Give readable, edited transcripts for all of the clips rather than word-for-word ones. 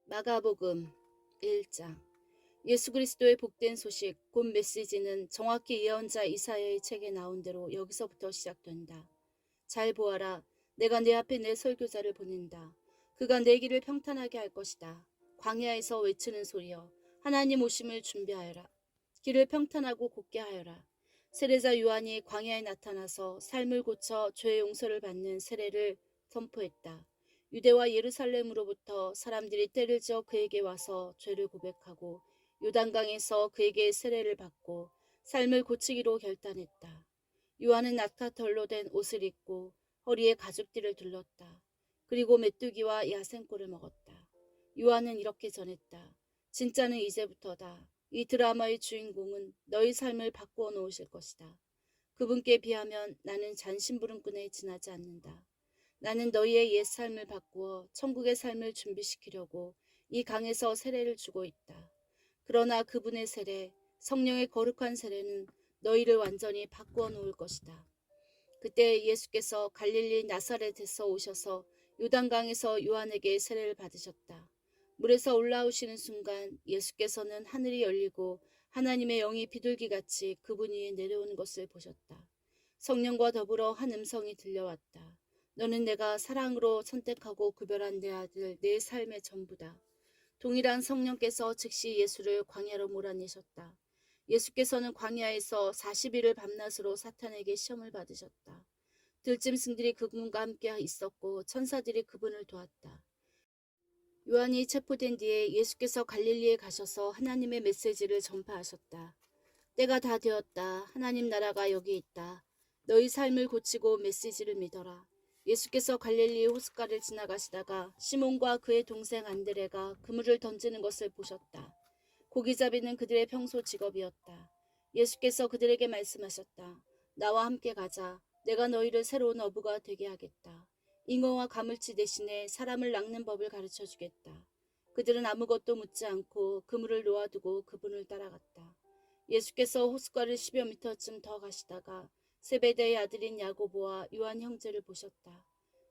마가복음 1장. 예수 그리스도의 복된 소식, 곧 메시지는 정확히 예언자 이사야의 책에 나온 대로 여기서부터 시작된다. 잘 보아라. 내가 내 앞에 내 설교자를 보낸다. 그가 내 길을 평탄하게 할 것이다. 광야에서 외치는 소리여, 하나님 오심을 준비하여라. 길을 평탄하고 곱게 하여라. 세례자 요한이 광야에 나타나서 삶을 고쳐 죄의 용서를 받는 세례를 선포했다. 유대와 예루살렘으로부터 사람들이 때를 지어 그에게 와서 죄를 고백하고 요단강에서 그에게 세례를 받고 삶을 고치기로 결단했다. 요한은 낙타털로 된 옷을 입고 허리에 가죽띠를 둘렀다. 그리고 메뚜기와 야생꿀을 먹었다. 요한은 이렇게 전했다. 진짜는 이제부터다. 이 드라마의 주인공은 너희 삶을 바꾸어 놓으실 것이다. 그분께 비하면 나는 잔심부름꾼에 지나지 않는다. 나는 너희의 옛 삶을 바꾸어 천국의 삶을 준비시키려고 이 강에서 세례를 주고 있다. 그러나 그분의 세례, 성령의 거룩한 세례는 너희를 완전히 바꾸어 놓을 것이다. 그때 예수께서 갈릴리 나사렛에서 오셔서 요단강에서 요한에게 세례를 받으셨다. 물에서 올라오시는 순간 예수께서는 하늘이 열리고 하나님의 영이 비둘기같이 그분 위에 내려오는 것을 보셨다. 성령과 더불어 한 음성이 들려왔다. 너는 내가 사랑으로 선택하고 구별한 내 아들, 내 삶의 전부다. 동일한 성령께서 즉시 예수를 광야로 몰아내셨다. 예수께서는 광야에서 40일을 밤낮으로 사탄에게 시험을 받으셨다. 들짐승들이 그분과 함께 있었고 천사들이 그분을 도왔다. 요한이 체포된 뒤에 예수께서 갈릴리에 가셔서 하나님의 메시지를 전파하셨다. 때가 다 되었다. 하나님 나라가 여기 있다. 너희 삶을 고치고 메시지를 믿어라. 예수께서 갈릴리 호숫가를 지나가시다가 시몬과 그의 동생 안드레가 그물을 던지는 것을 보셨다. 고기잡이는 그들의 평소 직업이었다. 예수께서 그들에게 말씀하셨다. 나와 함께 가자. 내가 너희를 새로운 어부가 되게 하겠다. 잉어와 가물치 대신에 사람을 낚는 법을 가르쳐 주겠다. 그들은 아무것도 묻지 않고 그물을 놓아두고 그분을 따라갔다. 예수께서 호숫가를 10여 미터쯤 더 가시다가 세베대의 아들인 야고보와 요한 형제를 보셨다.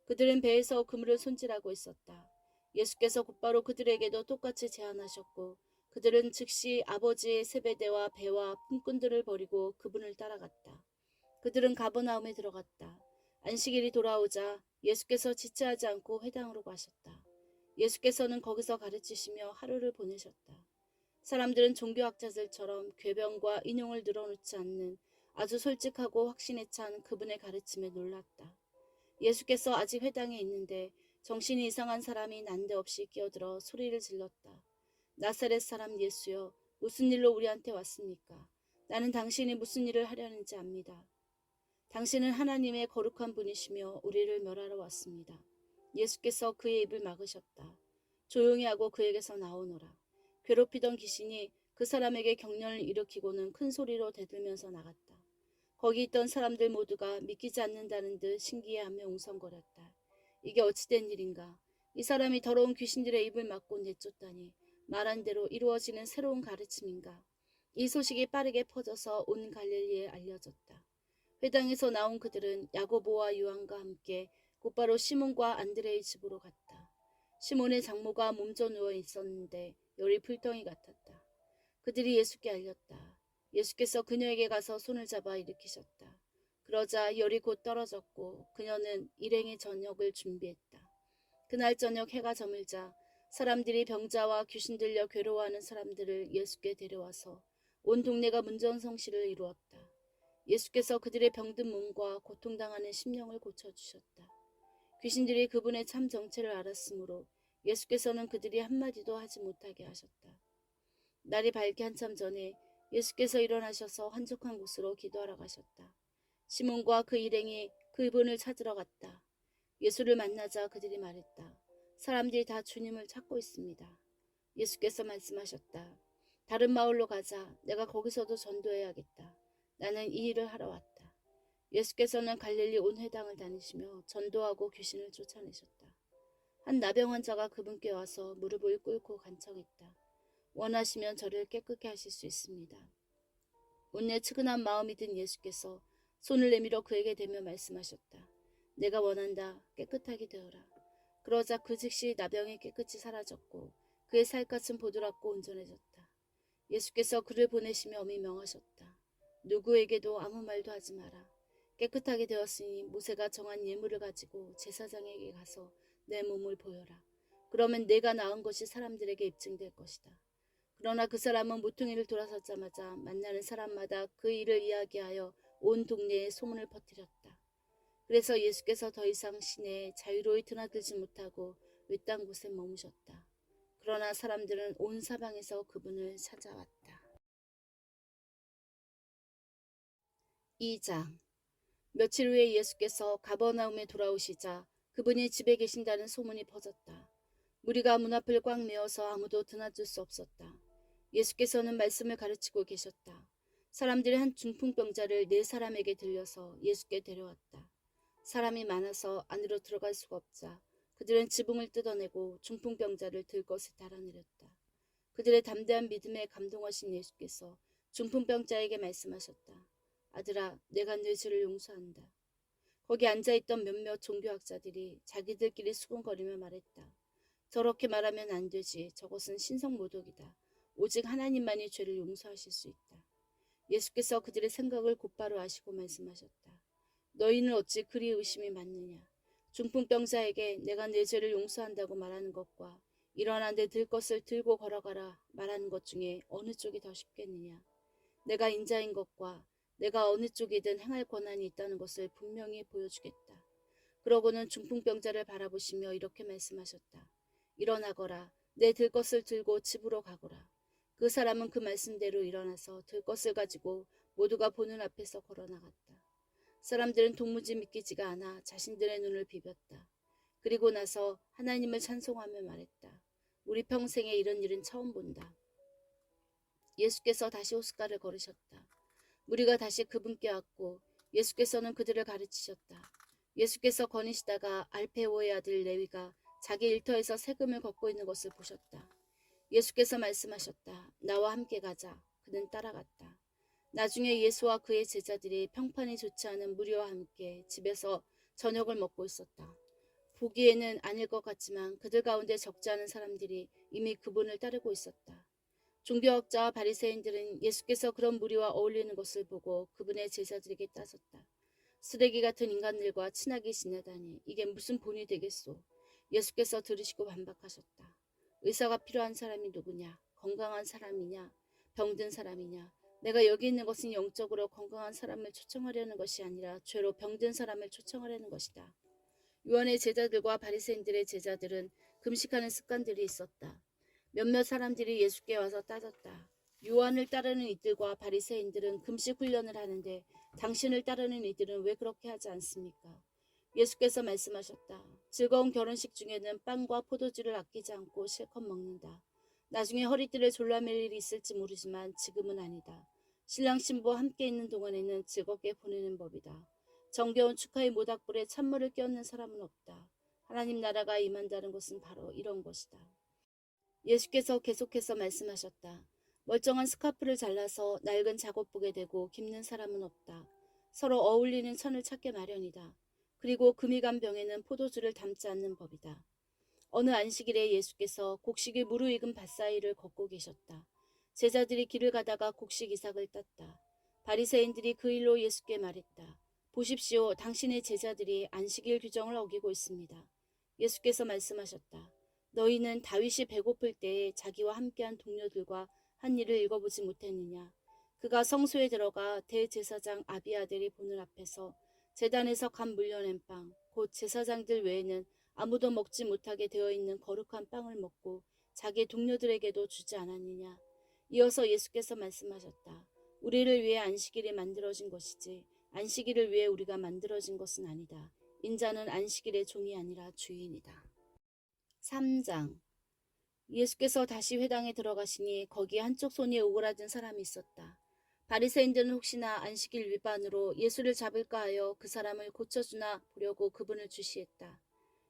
그들은 배에서 그물을 손질하고 있었다. 예수께서 곧바로 그들에게도 똑같이 제안하셨고 그들은 즉시 아버지의 세베대와 배와 품꾼들을 버리고 그분을 따라갔다. 그들은 가버나움에 들어갔다. 안식일이 돌아오자 예수께서 지체하지 않고 회당으로 가셨다. 예수께서는 거기서 가르치시며 하루를 보내셨다. 사람들은 종교학자들처럼 궤변과 인용을 늘어놓지 않는 아주 솔직하고 확신에 찬 그분의 가르침에 놀랐다. 예수께서 아직 회당에 있는데 정신이 이상한 사람이 난데없이 끼어들어 소리를 질렀다. 나사렛 사람 예수여, 무슨 일로 우리한테 왔습니까? 나는 당신이 무슨 일을 하려는지 압니다. 당신은 하나님의 거룩한 분이시며 우리를 멸하러 왔습니다. 예수께서 그의 입을 막으셨다. 조용히 하고 그에게서 나오너라. 괴롭히던 귀신이 그 사람에게 경련을 일으키고는 큰 소리로 대들면서 나갔다. 거기 있던 사람들 모두가 믿기지 않는다는 듯 신기해하며 웅성거렸다. 이게 어찌된 일인가? 이 사람이 더러운 귀신들의 입을 막고 내쫓다니 말한 대로 이루어지는 새로운 가르침인가? 이 소식이 빠르게 퍼져서 온 갈릴리에 알려졌다. 회당에서 나온 그들은 야고보와 요한과 함께 곧바로 시몬과 안드레의 집으로 갔다. 시몬의 장모가 몸져 누워 있었는데 열이 불덩이 같았다. 그들이 예수께 알렸다. 예수께서 그녀에게 가서 손을 잡아 일으키셨다. 그러자 열이 곧 떨어졌고 그녀는 일행의 저녁을 준비했다. 그날 저녁 해가 저물자 사람들이 병자와 귀신 들려 괴로워하는 사람들을 예수께 데려와서 온 동네가 문전성시를 이루었다. 예수께서 그들의 병든 몸과 고통당하는 심령을 고쳐주셨다. 귀신들이 그분의 참 정체를 알았으므로 예수께서는 그들이 한마디도 하지 못하게 하셨다. 날이 밝기 한참 전에 예수께서 일어나셔서 한적한 곳으로 기도하러 가셨다. 시몬과 그 일행이 그분을 찾으러 갔다. 예수를 만나자 그들이 말했다. 사람들이 다 주님을 찾고 있습니다. 예수께서 말씀하셨다. 다른 마을로 가자. 내가 거기서도 전도해야겠다. 나는 이 일을 하러 왔다. 예수께서는 갈릴리 온 회당을 다니시며 전도하고 귀신을 쫓아내셨다. 한 나병 환자가 그분께 와서 무릎을 꿇고 간청했다. 원하시면 저를 깨끗게 하실 수 있습니다. 온내 측은한 마음이 든 예수께서 손을 내밀어 그에게 대며 말씀하셨다. 내가 원한다. 깨끗하게 되어라. 그러자 그 즉시 나병이 깨끗이 사라졌고 그의 살갗은 보드랍고 온전해졌다. 예수께서 그를 보내시며 엄히 명하셨다. 누구에게도 아무 말도 하지 마라. 깨끗하게 되었으니 모세가 정한 예물을 가지고 제사장에게 가서 내 몸을 보여라. 그러면 내가 낳은 것이 사람들에게 입증될 것이다. 그러나 그 사람은 모퉁이를 돌아서자마자 만나는 사람마다 그 일을 이야기하여 온 동네에 소문을 퍼뜨렸다. 그래서 예수께서 더 이상 시내에 자유로이 드나들지 못하고 외딴 곳에 머무셨다. 그러나 사람들은 온 사방에서 그분을 찾아왔다. 2장. 며칠 후에 예수께서 가버나움에 돌아오시자 그분이 집에 계신다는 소문이 퍼졌다. 무리가 문 앞을 꽉 메어서 아무도 드나들 수 없었다. 예수께서는 말씀을 가르치고 계셨다. 사람들이 한 중풍병자를 4사람에게 들려서 예수께 데려왔다. 사람이 많아서 안으로 들어갈 수가 없자 그들은 지붕을 뜯어내고 중풍병자를 들것에 달아내렸다. 그들의 담대한 믿음에 감동하신 예수께서 중풍병자에게 말씀하셨다. 아들아, 내가 네 죄를 용서한다. 거기 앉아있던 몇몇 종교학자들이 자기들끼리 수군거리며 말했다. 저렇게 말하면 안 되지. 저것은 신성모독이다. 오직 하나님만이 죄를 용서하실 수 있다. 예수께서 그들의 생각을 곧바로 아시고 말씀하셨다. 너희는 어찌 그리 의심이 많느냐. 중풍병자에게 내가 내 죄를 용서한다고 말하는 것과 일어나 내 들 것을 들고 걸어가라 말하는 것 중에 어느 쪽이 더 쉽겠느냐. 내가 인자인 것과 내가 어느 쪽이든 행할 권한이 있다는 것을 분명히 보여주겠다. 그러고는 중풍병자를 바라보시며 이렇게 말씀하셨다. 일어나거라. 내 들 것을 들고 집으로 가거라. 그 사람은 그 말씀대로 일어나서 들 것을 가지고 모두가 보는 앞에서 걸어나갔다. 사람들은 도무지 믿기지가 않아 자신들의 눈을 비볐다. 그리고 나서 하나님을 찬송하며 말했다. 우리 평생에 이런 일은 처음 본다. 예수께서 다시 호숫가를 걸으셨다. 무리가 다시 그분께 왔고 예수께서는 그들을 가르치셨다. 예수께서 거니시다가 알페오의 아들 레위가 자기 일터에서 세금을 걷고 있는 것을 보셨다. 예수께서 말씀하셨다. 나와 함께 가자. 그는 따라갔다. 나중에 예수와 그의 제자들이 평판이 좋지 않은 무리와 함께 집에서 저녁을 먹고 있었다. 보기에는 아닐 것 같지만 그들 가운데 적지 않은 사람들이 이미 그분을 따르고 있었다. 종교학자와 바리새인들은 예수께서 그런 무리와 어울리는 것을 보고 그분의 제자들에게 따졌다. 쓰레기 같은 인간들과 친하게 지내다니 이게 무슨 본이 되겠소. 예수께서 들으시고 반박하셨다. 의사가 필요한 사람이 누구냐? 건강한 사람이냐? 병든 사람이냐? 내가 여기 있는 것은 영적으로 건강한 사람을 초청하려는 것이 아니라 죄로 병든 사람을 초청하려는 것이다. 요한의 제자들과 바리새인들의 제자들은 금식하는 습관들이 있었다. 몇몇 사람들이 예수께 와서 따졌다. 요한을 따르는 이들과 바리새인들은 금식 훈련을 하는데 당신을 따르는 이들은 왜 그렇게 하지 않습니까? 예수께서 말씀하셨다. 즐거운 결혼식 중에는 빵과 포도주를 아끼지 않고 실컷 먹는다. 나중에 허리띠를 졸라맬 일이 있을지 모르지만 지금은 아니다. 신랑 신부와 함께 있는 동안에는 즐겁게 보내는 법이다. 정겨운 축하의 모닥불에 찬물을 끼얹는 사람은 없다. 하나님 나라가 임한다는 것은 바로 이런 것이다. 예수께서 계속해서 말씀하셨다. 멀쩡한 스카프를 잘라서 낡은 작업복에 대고 깁는 사람은 없다. 서로 어울리는 천을 찾게 마련이다. 그리고 금이 간 병에는 포도주를 담지 않는 법이다. 어느 안식일에 예수께서 곡식이 무르익은 밭 사이를 걷고 계셨다. 제자들이 길을 가다가 곡식 이삭을 땄다. 바리새인들이 그 일로 예수께 말했다. 보십시오. 당신의 제자들이 안식일 규정을 어기고 있습니다. 예수께서 말씀하셨다. 너희는 다윗이 배고플 때에 자기와 함께한 동료들과 한 일을 읽어보지 못했느냐. 그가 성소에 들어가 대제사장 아비아들이 보는 앞에서 제단에서 간 물려낸 빵, 곧 제사장들 외에는 아무도 먹지 못하게 되어 있는 거룩한 빵을 먹고 자기 동료들에게도 주지 않았느냐. 이어서 예수께서 말씀하셨다. 우리를 위해 안식일이 만들어진 것이지 안식일을 위해 우리가 만들어진 것은 아니다. 인자는 안식일의 종이 아니라 주인이다. 3장. 예수께서 다시 회당에 들어가시니 거기에 한쪽 손이 오그라든 사람이 있었다. 바리새인들은 혹시나 안식일 위반으로 예수를 잡을까 하여 그 사람을 고쳐주나 보려고 그분을 주시했다.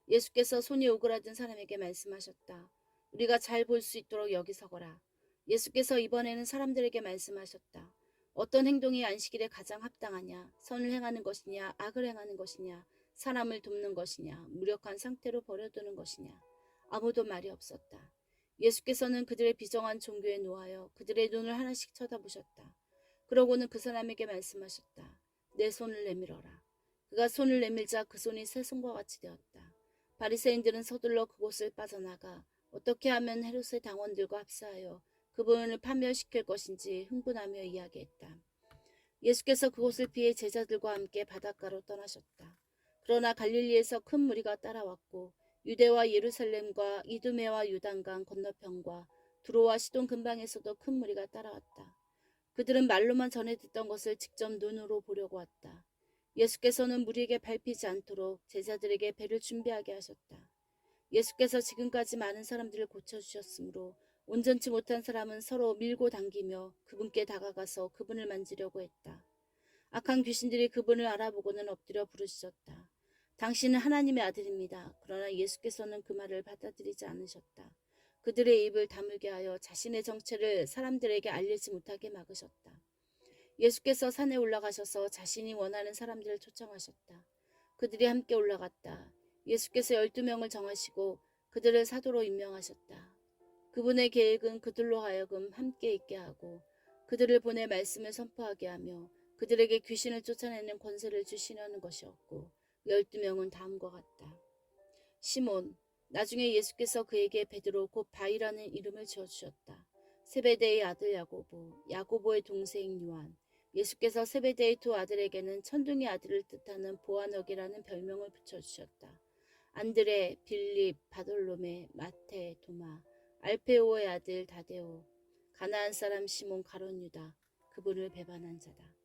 예수께서 손이 오그라든 사람에게 말씀하셨다. 우리가 잘 볼 수 있도록 여기 서거라. 예수께서 이번에는 사람들에게 말씀하셨다. 어떤 행동이 안식일에 가장 합당하냐? 선을 행하는 것이냐? 악을 행하는 것이냐? 사람을 돕는 것이냐? 무력한 상태로 버려두는 것이냐? 아무도 말이 없었다. 예수께서는 그들의 비정한 종교에 노하여 그들의 눈을 하나씩 쳐다보셨다. 그러고는 그 사람에게 말씀하셨다. 내 손을 내밀어라. 그가 손을 내밀자 그 손이 새 손과 같이 되었다. 바리새인들은 서둘러 그곳을 빠져나가 어떻게 하면 헤롯의 당원들과 합사하여 그분을 파멸시킬 것인지 흥분하며 이야기했다. 예수께서 그곳을 피해 제자들과 함께 바닷가로 떠나셨다. 그러나 갈릴리에서 큰 무리가 따라왔고 유대와 예루살렘과 이두메와 요단강 건너편과 두로와 시돈 근방에서도 큰 무리가 따라왔다. 그들은 말로만 전해 듣던 것을 직접 눈으로 보려고 왔다. 예수께서는 무리에게 밟히지 않도록 제자들에게 배를 준비하게 하셨다. 예수께서 지금까지 많은 사람들을 고쳐주셨으므로 온전치 못한 사람은 서로 밀고 당기며 그분께 다가가서 그분을 만지려고 했다. 악한 귀신들이 그분을 알아보고는 엎드려 부르짖었다. 당신은 하나님의 아들입니다. 그러나 예수께서는 그 말을 받아들이지 않으셨다. 그들의 입을 다물게 하여 자신의 정체를 사람들에게 알리지 못하게 막으셨다. 예수께서 산에 올라가셔서 자신이 원하는 사람들을 초청하셨다. 그들이 함께 올라갔다. 예수께서 12명을 정하시고 그들을 사도로 임명하셨다. 그분의 계획은 그들로 하여금 함께 있게 하고 그들을 보내 말씀을 선포하게 하며 그들에게 귀신을 쫓아내는 권세를 주시려는 것이었고 12명은 다음과 같다. 시몬, 나중에 예수께서 그에게 베드로 곧 바위라는 이름을 지어주셨다. 세베대의 아들 야고보, 야고보의 동생 요한. 예수께서 세베대의 두 아들에게는 천둥의 아들을 뜻하는 보아너기라는 별명을 붙여주셨다. 안드레, 빌립, 바돌로메, 마테, 도마, 알페오의 아들 다데오, 가나안 사람 시몬 가룟 유다, 그분을 배반한 자다.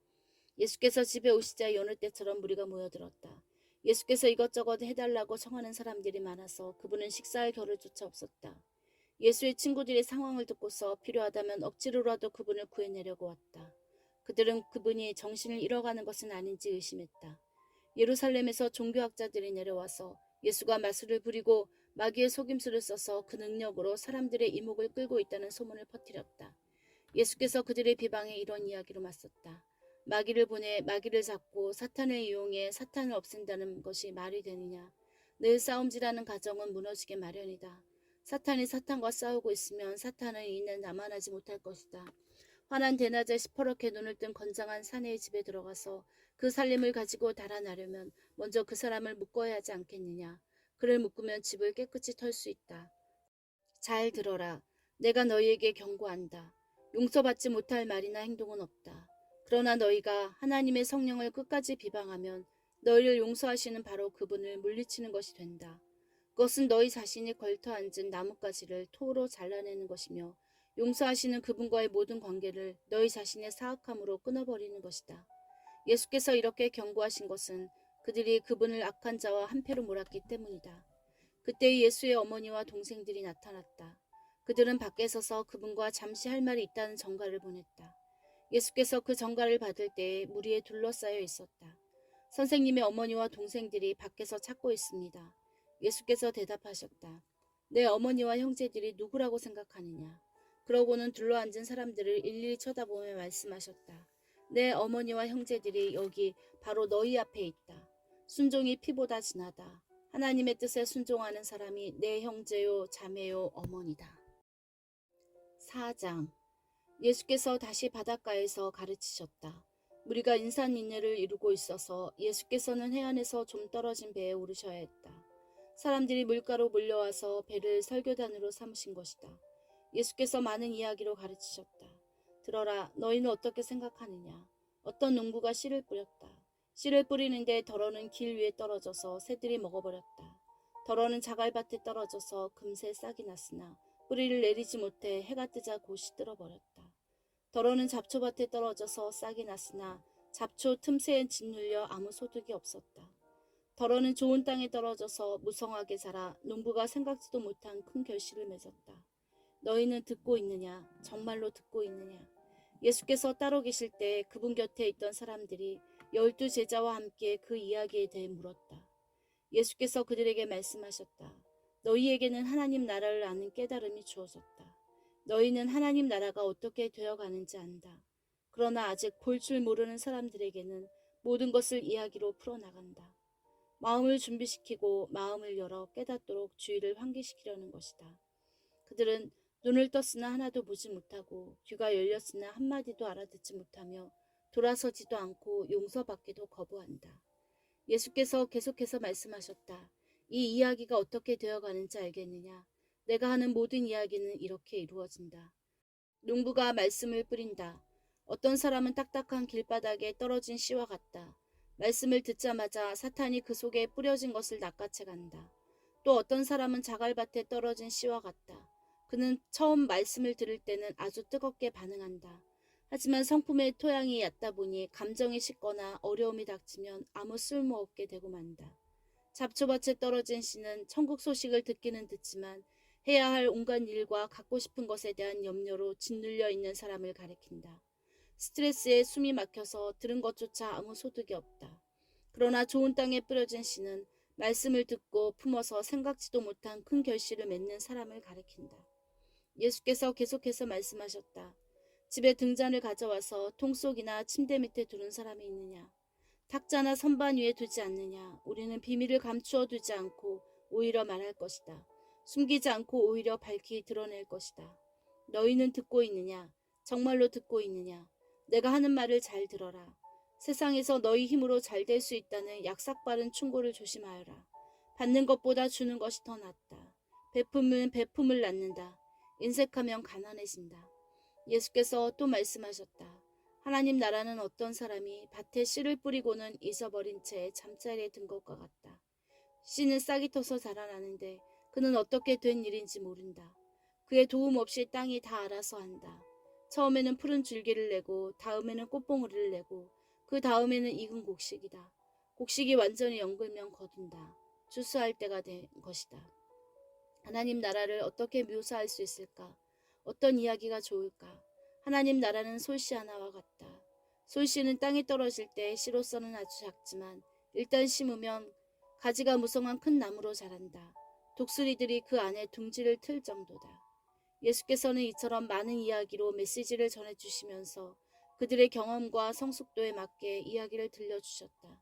예수께서 집에 오시자 여느 때처럼 무리가 모여들었다. 예수께서 이것저것 해달라고 청하는 사람들이 많아서 그분은 식사할 겨를조차 없었다. 예수의 친구들이 상황을 듣고서 필요하다면 억지로라도 그분을 구해내려고 왔다. 그들은 그분이 정신을 잃어가는 것은 아닌지 의심했다. 예루살렘에서 종교학자들이 내려와서 예수가 마술을 부리고 마귀의 속임수를 써서 그 능력으로 사람들의 이목을 끌고 있다는 소문을 퍼뜨렸다. 예수께서 그들의 비방에 이런 이야기로 맞섰다. 마귀를 보내 마귀를 잡고 사탄을 이용해 사탄을 없앤다는 것이 말이 되느냐. 늘 싸움질하는 가정은 무너지게 마련이다. 사탄이 사탄과 싸우고 있으면 사탄은 이는 남아나지 못할 것이다. 환한 대낮에 시퍼렇게 눈을 뜬 건장한 사내의 집에 들어가서 그 살림을 가지고 달아나려면 먼저 그 사람을 묶어야 하지 않겠느냐. 그를 묶으면 집을 깨끗이 털 수 있다. 잘 들어라. 내가 너희에게 경고한다. 용서받지 못할 말이나 행동은 없다. 그러나 너희가 하나님의 성령을 끝까지 비방하면 너희를 용서하시는 바로 그분을 물리치는 것이 된다. 그것은 너희 자신이 걸터 앉은 나뭇가지를 토로 잘라내는 것이며 용서하시는 그분과의 모든 관계를 너희 자신의 사악함으로 끊어버리는 것이다. 예수께서 이렇게 경고하신 것은 그들이 그분을 악한 자와 한패로 몰았기 때문이다. 그때 예수의 어머니와 동생들이 나타났다. 그들은 밖에 서서 그분과 잠시 할 말이 있다는 전가를 보냈다. 예수께서 그 전가를 받을 때에 무리에 둘러싸여 있었다. 선생님의 어머니와 동생들이 밖에서 찾고 있습니다. 예수께서 대답하셨다. 내 어머니와 형제들이 누구라고 생각하느냐. 그러고는 둘러앉은 사람들을 일일이 쳐다보며 말씀하셨다. 내 어머니와 형제들이 여기 바로 너희 앞에 있다. 순종이 피보다 진하다. 하나님의 뜻에 순종하는 사람이 내 형제요, 자매요, 어머니다. 4장. 예수께서 다시 바닷가에서 가르치셨다. 무리가 인산인해를 이루고 있어서 예수께서는 해안에서 좀 떨어진 배에 오르셔야 했다. 사람들이 물가로 몰려와서 배를 설교단으로 삼으신 것이다. 예수께서 많은 이야기로 가르치셨다. 들어라, 너희는 어떻게 생각하느냐. 어떤 농부가 씨를 뿌렸다. 씨를 뿌리는데 덜어는 길 위에 떨어져서 새들이 먹어버렸다. 덜어는 자갈밭에 떨어져서 금세 싹이 났으나 뿌리를 내리지 못해 해가 뜨자 곧이 떨어버렸다. 덜어는 잡초밭에 떨어져서 싹이 났으나 잡초 틈새에 짓눌려 아무 소득이 없었다. 덜어는 좋은 땅에 떨어져서 무성하게 자라 농부가 생각지도 못한 큰 결실을 맺었다. 너희는 듣고 있느냐? 정말로 듣고 있느냐? 예수께서 따로 계실 때 그분 곁에 있던 사람들이 12 제자와 함께 그 이야기에 대해 물었다. 예수께서 그들에게 말씀하셨다. 너희에게는 하나님 나라를 아는 깨달음이 주어졌다. 너희는 하나님 나라가 어떻게 되어가는지 안다. 그러나 아직 볼 줄 모르는 사람들에게는 모든 것을 이야기로 풀어나간다. 마음을 준비시키고 마음을 열어 깨닫도록 주의를 환기시키려는 것이다. 그들은 눈을 떴으나 하나도 보지 못하고 귀가 열렸으나 한마디도 알아듣지 못하며 돌아서지도 않고 용서받기도 거부한다. 예수께서 계속해서 말씀하셨다. 이 이야기가 어떻게 되어가는지 알겠느냐? 내가 하는 모든 이야기는 이렇게 이루어진다. 농부가 말씀을 뿌린다. 어떤 사람은 딱딱한 길바닥에 떨어진 씨와 같다. 말씀을 듣자마자 사탄이 그 속에 뿌려진 것을 낚아채 간다. 또 어떤 사람은 자갈밭에 떨어진 씨와 같다. 그는 처음 말씀을 들을 때는 아주 뜨겁게 반응한다. 하지만 성품의 토양이 얕다 보니 감정이 식거나 어려움이 닥치면 아무 쓸모없게 되고 만다. 잡초밭에 떨어진 씨는 천국 소식을 듣기는 듣지만 해야 할 온갖 일과 갖고 싶은 것에 대한 염려로 짓눌려 있는 사람을 가리킨다. 스트레스에 숨이 막혀서 들은 것조차 아무 소득이 없다. 그러나 좋은 땅에 뿌려진 씨는 말씀을 듣고 품어서 생각지도 못한 큰 결실을 맺는 사람을 가리킨다. 예수께서 계속해서 말씀하셨다. 집에 등잔을 가져와서 통 속이나 침대 밑에 두는 사람이 있느냐? 탁자나 선반 위에 두지 않느냐? 우리는 비밀을 감추어 두지 않고 오히려 말할 것이다. 숨기지 않고 오히려 밝히 드러낼 것이다. 너희는 듣고 있느냐? 정말로 듣고 있느냐? 내가 하는 말을 잘 들어라. 세상에서 너희 힘으로 잘 될 수 있다는 약삭빠른 충고를 조심하여라. 받는 것보다 주는 것이 더 낫다. 베품은 베품을 낳는다. 인색하면 가난해진다. 예수께서 또 말씀하셨다. 하나님 나라는 어떤 사람이 밭에 씨를 뿌리고는 잊어버린 채 잠자리에 든 것과 같다. 씨는 싹이 터서 자라나는데 그는 어떻게 된 일인지 모른다. 그의 도움 없이 땅이 다 알아서 한다. 처음에는 푸른 줄기를 내고 다음에는 꽃봉오리를 내고 그 다음에는 익은 곡식이다. 곡식이 완전히 연글면 거둔다. 추수할 때가 된 것이다. 하나님 나라를 어떻게 묘사할 수 있을까? 어떤 이야기가 좋을까? 하나님 나라는 솔씨 하나와 같다. 솔씨는 땅에 떨어질 때 씨로서는 아주 작지만 일단 심으면 가지가 무성한 큰 나무로 자란다. 독수리들이 그 안에 둥지를 틀 정도다. 예수께서는 이처럼 많은 이야기로 메시지를 전해주시면서 그들의 경험과 성숙도에 맞게 이야기를 들려주셨다.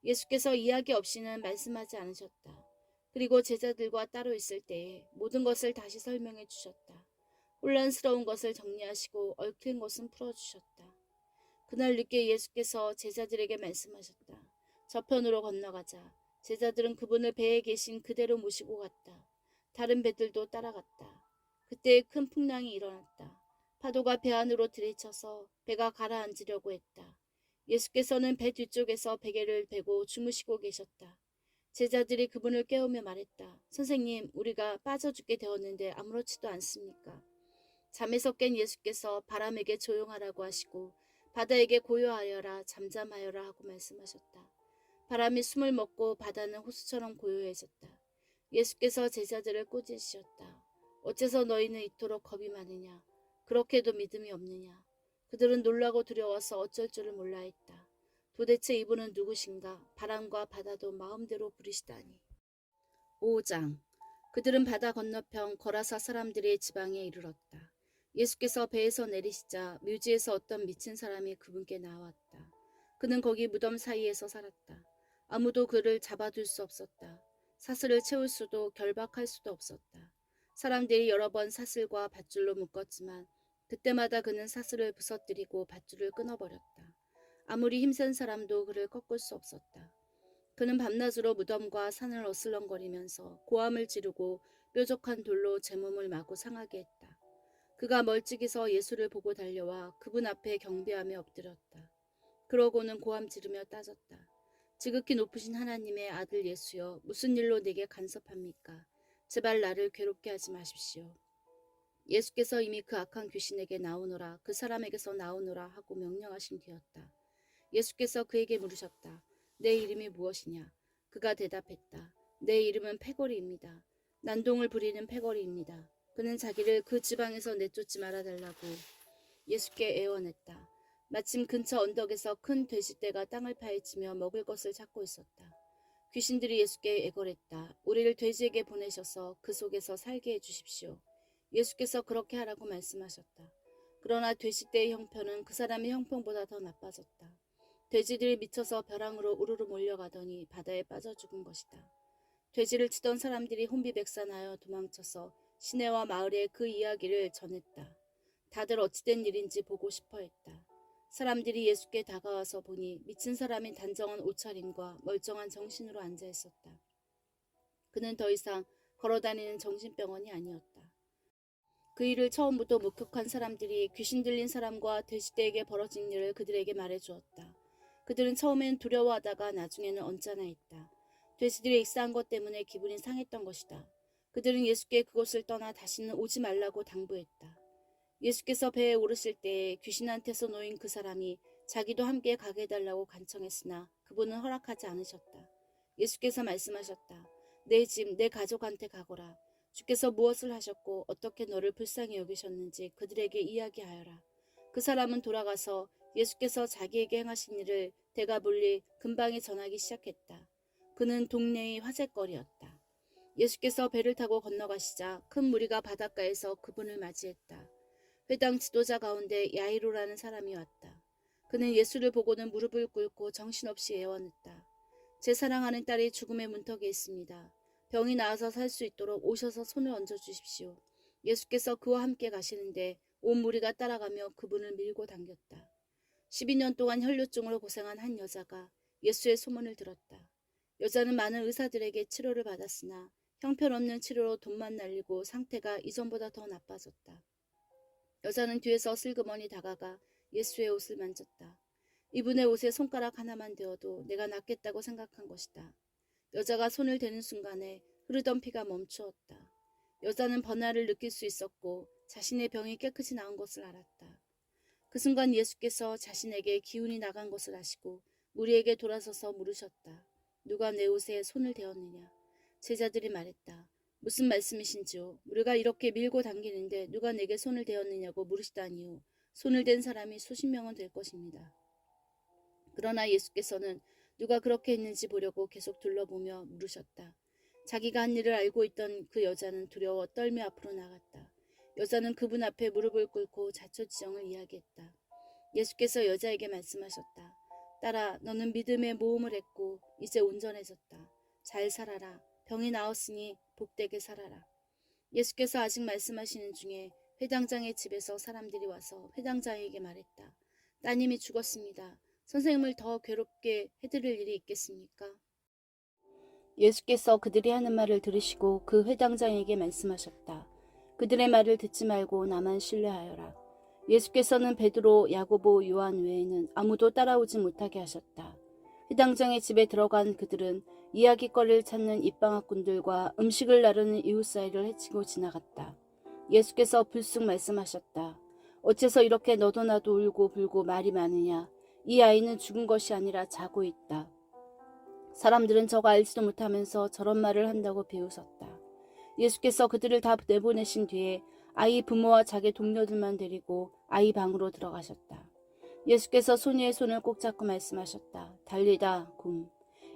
예수께서 이야기 없이는 말씀하지 않으셨다. 그리고 제자들과 따로 있을 때에 모든 것을 다시 설명해 주셨다. 혼란스러운 것을 정리하시고 얽힌 것은 풀어주셨다. 그날 늦게 예수께서 제자들에게 말씀하셨다. 저편으로 건너가자. 제자들은 그분을 배에 계신 그대로 모시고 갔다. 다른 배들도 따라갔다. 그때 큰 풍랑이 일어났다. 파도가 배 안으로 들이쳐서 배가 가라앉으려고 했다. 예수께서는 배 뒤쪽에서 베개를 베고 주무시고 계셨다. 제자들이 그분을 깨우며 말했다. 선생님, 우리가 빠져 죽게 되었는데 아무렇지도 않습니까? 잠에서 깬 예수께서 바람에게 조용하라고 하시고 바다에게 고요하여라 잠잠하여라 하고 말씀하셨다. 바람이 숨을 먹고 바다는 호수처럼 고요해졌다. 예수께서 제자들을 꾸짖으셨다. 어째서 너희는 이토록 겁이 많으냐? 그렇게도 믿음이 없느냐? 그들은 놀라고 두려워서 어쩔 줄을 몰라 했다. 도대체 이분은 누구신가? 바람과 바다도 마음대로 부리시다니. 5장. 그들은 바다 건너편 거라사 사람들의 지방에 이르렀다. 예수께서 배에서 내리시자 묘지에서 어떤 미친 사람이 그분께 나왔다. 그는 거기 무덤 사이에서 살았다. 아무도 그를 잡아둘 수 없었다. 사슬을 채울 수도 결박할 수도 없었다. 사람들이 여러 번 사슬과 밧줄로 묶었지만 그때마다 그는 사슬을 부서뜨리고 밧줄을 끊어버렸다. 아무리 힘센 사람도 그를 꺾을 수 없었다. 그는 밤낮으로 무덤과 산을 어슬렁거리면서 고함을 지르고 뾰족한 돌로 제 몸을 마구 상하게 했다. 그가 멀찍이서 예수를 보고 달려와 그분 앞에 경배하며 엎드렸다. 그러고는 고함 지르며 따졌다. 지극히 높으신 하나님의 아들 예수여, 무슨 일로 내게 간섭합니까? 제발 나를 괴롭게 하지 마십시오. 예수께서 이미 그 악한 귀신에게 나오너라, 그 사람에게서 나오너라 하고 명령하신 뒤였다. 예수께서 그에게 물으셨다. 내 이름이 무엇이냐? 그가 대답했다. 내 이름은 패거리입니다. 난동을 부리는 패거리입니다. 그는 자기를 그 지방에서 내쫓지 말아달라고 예수께 애원했다. 마침 근처 언덕에서 큰 돼지떼가 땅을 파헤치며 먹을 것을 찾고 있었다. 귀신들이 예수께 애걸했다. 우리를 돼지에게 보내셔서 그 속에서 살게 해주십시오. 예수께서 그렇게 하라고 말씀하셨다. 그러나 돼지떼의 형편은 그 사람의 형편보다 더 나빠졌다. 돼지들이 미쳐서 벼랑으로 우르르 몰려가더니 바다에 빠져 죽은 것이다. 돼지를 치던 사람들이 혼비백산하여 도망쳐서 시내와 마을에 그 이야기를 전했다. 다들 어찌된 일인지 보고 싶어 했다. 사람들이 예수께 다가와서 보니 미친 사람이 단정한 옷차림과 멀쩡한 정신으로 앉아 있었다. 그는 더 이상 걸어다니는 정신병원이 아니었다. 그 일을 처음부터 목격한 사람들이 귀신 들린 사람과 돼지떼에게 벌어진 일을 그들에게 말해주었다. 그들은 처음엔 두려워하다가 나중에는 언짢아했다. 돼지들이 익사한 것 때문에 기분이 상했던 것이다. 그들은 예수께 그곳을 떠나 다시는 오지 말라고 당부했다. 예수께서 배에 오르실 때에 귀신한테서 놓인 그 사람이 자기도 함께 가게 해달라고 간청했으나 그분은 허락하지 않으셨다. 예수께서 말씀하셨다. 내 집, 내 가족한테 가거라. 주께서 무엇을 하셨고 어떻게 너를 불쌍히 여기셨는지 그들에게 이야기하여라. 그 사람은 돌아가서 예수께서 자기에게 행하신 일을 대가볼리 근방에 전하기 시작했다. 그는 동네의 화제거리였다. 예수께서 배를 타고 건너가시자 큰 무리가 바닷가에서 그분을 맞이했다. 회당 지도자 가운데 야이로라는 사람이 왔다. 그는 예수를 보고는 무릎을 꿇고 정신없이 애원했다. 제 사랑하는 딸이 죽음의 문턱에 있습니다. 병이 나아서 살 수 있도록 오셔서 손을 얹어주십시오. 예수께서 그와 함께 가시는데 온 무리가 따라가며 그분을 밀고 당겼다. 12년 동안 혈류증으로 고생한 한 여자가 예수의 소문을 들었다. 여자는 많은 의사들에게 치료를 받았으나 형편없는 치료로 돈만 날리고 상태가 이전보다 더 나빠졌다. 여자는 뒤에서 슬그머니 다가가 예수의 옷을 만졌다. 이분의 옷에 손가락 하나만 대어도 내가 낫겠다고 생각한 것이다. 여자가 손을 대는 순간에 흐르던 피가 멈추었다. 여자는 번화를 느낄 수 있었고 자신의 병이 깨끗이 나은 것을 알았다. 그 순간 예수께서 자신에게 기운이 나간 것을 아시고 무리에게 돌아서서 물으셨다. 누가 내 옷에 손을 대었느냐? 제자들이 말했다. 무슨 말씀이신지요? 우리가 이렇게 밀고 당기는데 누가 내게 손을 대었느냐고 물으시다니요. 손을 댄 사람이 수십 명은 될 것입니다. 그러나 예수께서는 누가 그렇게 했는지 보려고 계속 둘러보며 물으셨다. 자기가 한 일을 알고 있던 그 여자는 두려워 떨며 앞으로 나갔다. 여자는 그분 앞에 무릎을 꿇고 자초지정을 이야기했다. 예수께서 여자에게 말씀하셨다. 딸아, 너는 믿음의 모험을 했고 이제 온전해졌다. 잘 살아라. 병이 나았으니 복되게 살아라. 예수께서 아직 말씀하시는 중에 회당장의 집에서 사람들이 와서 회당장에게 말했다. 따님이 죽었습니다. 선생님을 더 괴롭게 해드릴 일이 있겠습니까? 예수께서 그들이 하는 말을 들으시고 그 회당장에게 말씀하셨다. 그들의 말을 듣지 말고 나만 신뢰하여라. 예수께서는 베드로, 야고보, 요한 외에는 아무도 따라오지 못하게 하셨다. 회당장의 집에 들어간 그들은 이야깃거리를 찾는 입방아꾼들과 음식을 나르는 이웃 사이를 헤치고 지나갔다. 예수께서 불쑥 말씀하셨다. 어째서 이렇게 너도 나도 울고 불고 말이 많으냐? 이 아이는 죽은 것이 아니라 자고 있다. 사람들은 저거 알지도 못하면서 저런 말을 한다고 비웃었다. 예수께서 그들을 다 내보내신 뒤에 아이 부모와 자기 동료들만 데리고 아이 방으로 들어가셨다. 예수께서 소녀의 손을 꼭 잡고 말씀하셨다. 달리다 굼.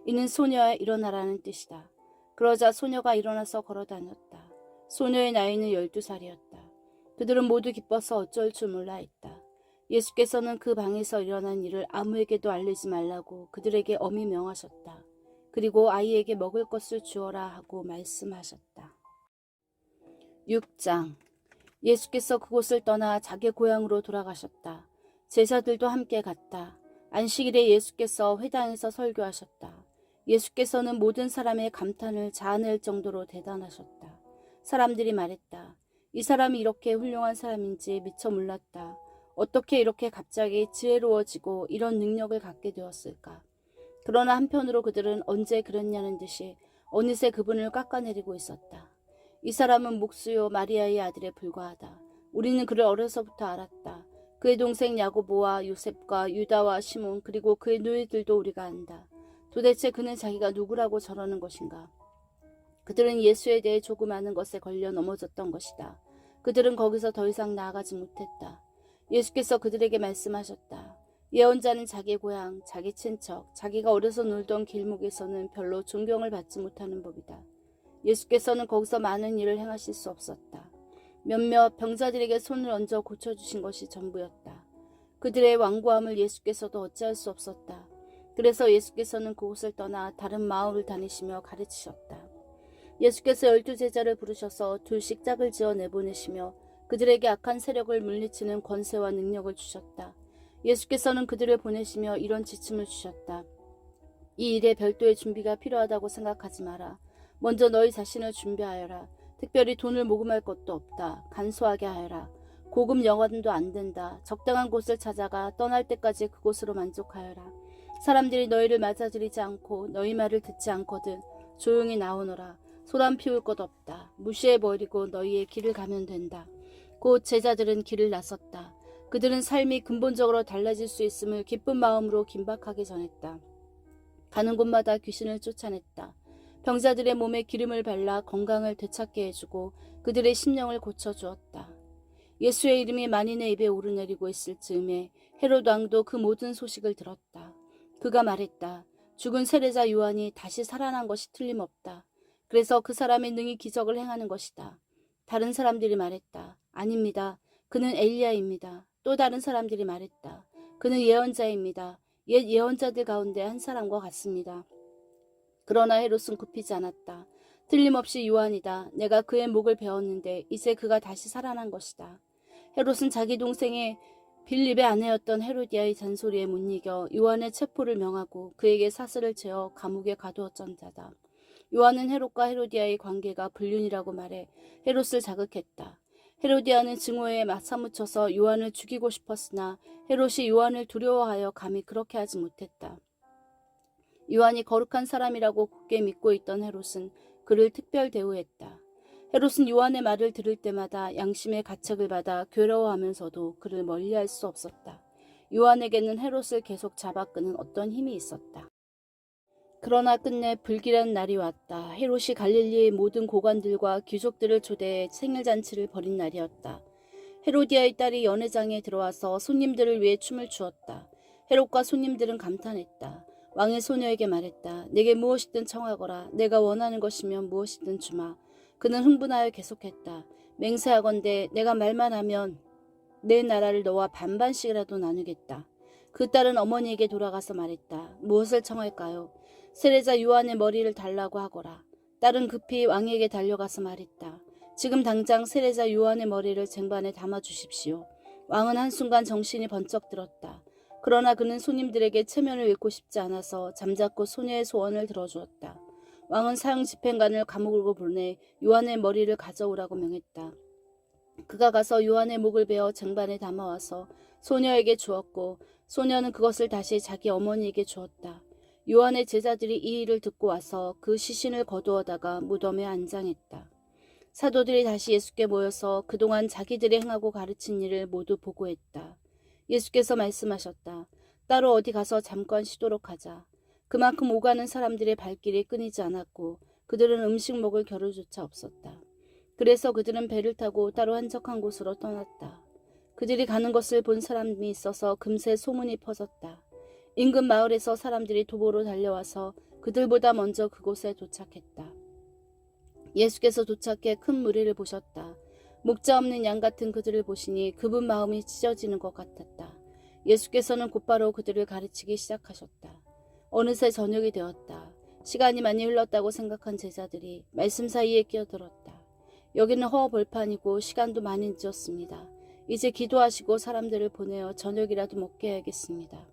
이는 소녀야 일어나라는 뜻이다. 그러자 소녀가 일어나서 걸어다녔다. 소녀의 나이는 12살이었다. 그들은 모두 기뻐서 어쩔 줄 몰라 했다. 예수께서는 그 방에서 일어난 일을 아무에게도 알리지 말라고 그들에게 엄히 명하셨다. 그리고 아이에게 먹을 것을 주어라 하고 말씀하셨다. 6장. 예수께서 그곳을 떠나 자기 고향으로 돌아가셨다. 제자들도 함께 갔다. 안식일에 예수께서 회당에서 설교하셨다. 예수께서는 모든 사람의 감탄을 자아낼 정도로 대단하셨다. 사람들이 말했다. 이 사람이 이렇게 훌륭한 사람인지 미처 몰랐다. 어떻게 이렇게 갑자기 지혜로워지고 이런 능력을 갖게 되었을까? 그러나 한편으로 그들은 언제 그랬냐는 듯이 어느새 그분을 깎아내리고 있었다. 이 사람은 목수요 마리아의 아들에 불과하다. 우리는 그를 어려서부터 알았다. 그의 동생 야고보와 요셉과 유다와 시몬 그리고 그의 누이들도 우리가 안다. 도대체 그는 자기가 누구라고 저러는 것인가? 그들은 예수에 대해 조금 아는 것에 걸려 넘어졌던 것이다. 그들은 거기서 더 이상 나아가지 못했다. 예수께서 그들에게 말씀하셨다. 예언자는 자기 고향, 자기 친척, 자기가 어려서 놀던 길목에서는 별로 존경을 받지 못하는 법이다. 예수께서는 거기서 많은 일을 행하실 수 없었다. 몇몇 병자들에게 손을 얹어 고쳐주신 것이 전부였다. 그들의 완고함을 예수께서도 어찌할 수 없었다. 그래서 예수께서는 그곳을 떠나 다른 마을을 다니시며 가르치셨다. 예수께서 12제자를 부르셔서 둘씩 짝을 지어 내보내시며 그들에게 악한 세력을 물리치는 권세와 능력을 주셨다. 예수께서는 그들을 보내시며 이런 지침을 주셨다. 이 일에 별도의 준비가 필요하다고 생각하지 마라. 먼저 너희 자신을 준비하여라. 특별히 돈을 모금할 것도 없다. 간소하게 하여라. 고급 영화도 안 된다. 적당한 곳을 찾아가 떠날 때까지 그곳으로 만족하여라. 사람들이 너희를 맞아들이지 않고 너희 말을 듣지 않거든 조용히 나오너라. 소란 피울 것 없다. 무시해버리고 너희의 길을 가면 된다. 곧 제자들은 길을 나섰다. 그들은 삶이 근본적으로 달라질 수 있음을 기쁜 마음으로 긴박하게 전했다. 가는 곳마다 귀신을 쫓아냈다. 병자들의 몸에 기름을 발라 건강을 되찾게 해주고 그들의 심령을 고쳐주었다. 예수의 이름이 만인의 입에 오르내리고 있을 즈음에 헤롯 왕도 그 모든 소식을 들었다. 그가 말했다. 죽은 세례자 요한이 다시 살아난 것이 틀림없다. 그래서 그 사람이 능히 기적을 행하는 것이다. 다른 사람들이 말했다. 아닙니다. 그는 엘리야입니다. 또 다른 사람들이 말했다. 그는 예언자입니다. 옛 예언자들 가운데 한 사람과 같습니다. 그러나 헤롯은 굽히지 않았다. 틀림없이 요한이다. 내가 그의 목을 베었는데 이제 그가 다시 살아난 것이다. 헤롯은 자기 동생의 빌립의 아내였던 헤로디아의 잔소리에 못 이겨 요한의 체포를 명하고 그에게 사슬을 채워 감옥에 가두었던 자다. 요한은 헤롯과 헤로디아의 관계가 불륜이라고 말해 헤롯을 자극했다. 헤로디아는 증오에 맞사무쳐서 요한을 죽이고 싶었으나 헤롯이 요한을 두려워하여 감히 그렇게 하지 못했다. 요한이 거룩한 사람이라고 굳게 믿고 있던 헤롯은 그를 특별 대우했다. 헤롯은 요한의 말을 들을 때마다 양심의 가책을 받아 괴로워하면서도 그를 멀리할 수 없었다. 요한에게는 헤롯을 계속 잡아끄는 어떤 힘이 있었다. 그러나 끝내 불길한 날이 왔다. 헤롯이 갈릴리의 모든 고관들과 귀족들을 초대해 생일잔치를 벌인 날이었다. 헤로디아의 딸이 연회장에 들어와서 손님들을 위해 춤을 추었다. 헤롯과 손님들은 감탄했다. 왕의 소녀에게 말했다. 내게 무엇이든 청하거라. 내가 원하는 것이면 무엇이든 주마. 그는 흥분하여 계속했다. 맹세하건대 내가 말만 하면 내 나라를 너와 반반씩이라도 나누겠다. 그 딸은 어머니에게 돌아가서 말했다. 무엇을 청할까요? 세례자 요한의 머리를 달라고 하거라. 딸은 급히 왕에게 달려가서 말했다. 지금 당장 세례자 요한의 머리를 쟁반에 담아주십시오. 왕은 한순간 정신이 번쩍 들었다. 그러나 그는 손님들에게 체면을 잃고 싶지 않아서 잠자코 소녀의 소원을 들어주었다. 왕은 사형 집행관을 감옥으로 보내 요한의 머리를 가져오라고 명했다. 그가 가서 요한의 목을 베어 쟁반에 담아와서 소녀에게 주었고 소녀는 그것을 다시 자기 어머니에게 주었다. 요한의 제자들이 이 일을 듣고 와서 그 시신을 거두어다가 무덤에 안장했다. 사도들이 다시 예수께 모여서 그동안 자기들이 행하고 가르친 일을 모두 보고했다. 예수께서 말씀하셨다. 따로 어디 가서 잠깐 쉬도록 하자. 그만큼 오가는 사람들의 발길이 끊이지 않았고 그들은 음식 먹을 겨를조차 없었다. 그래서 그들은 배를 타고 따로 한적한 곳으로 떠났다. 그들이 가는 것을 본 사람이 있어서 금세 소문이 퍼졌다. 인근 마을에서 사람들이 도보로 달려와서 그들보다 먼저 그곳에 도착했다. 예수께서 도착해 큰 무리를 보셨다. 목자 없는 양 같은 그들을 보시니 그분 마음이 찢어지는 것 같았다. 예수께서는 곧바로 그들을 가르치기 시작하셨다. 어느새 저녁이 되었다. 시간이 많이 흘렀다고 생각한 제자들이 말씀 사이에 끼어들었다. 여기는 허허벌판이고 시간도 많이 늦었습니다. 이제 기도하시고 사람들을 보내어 저녁이라도 먹게 해야겠습니다.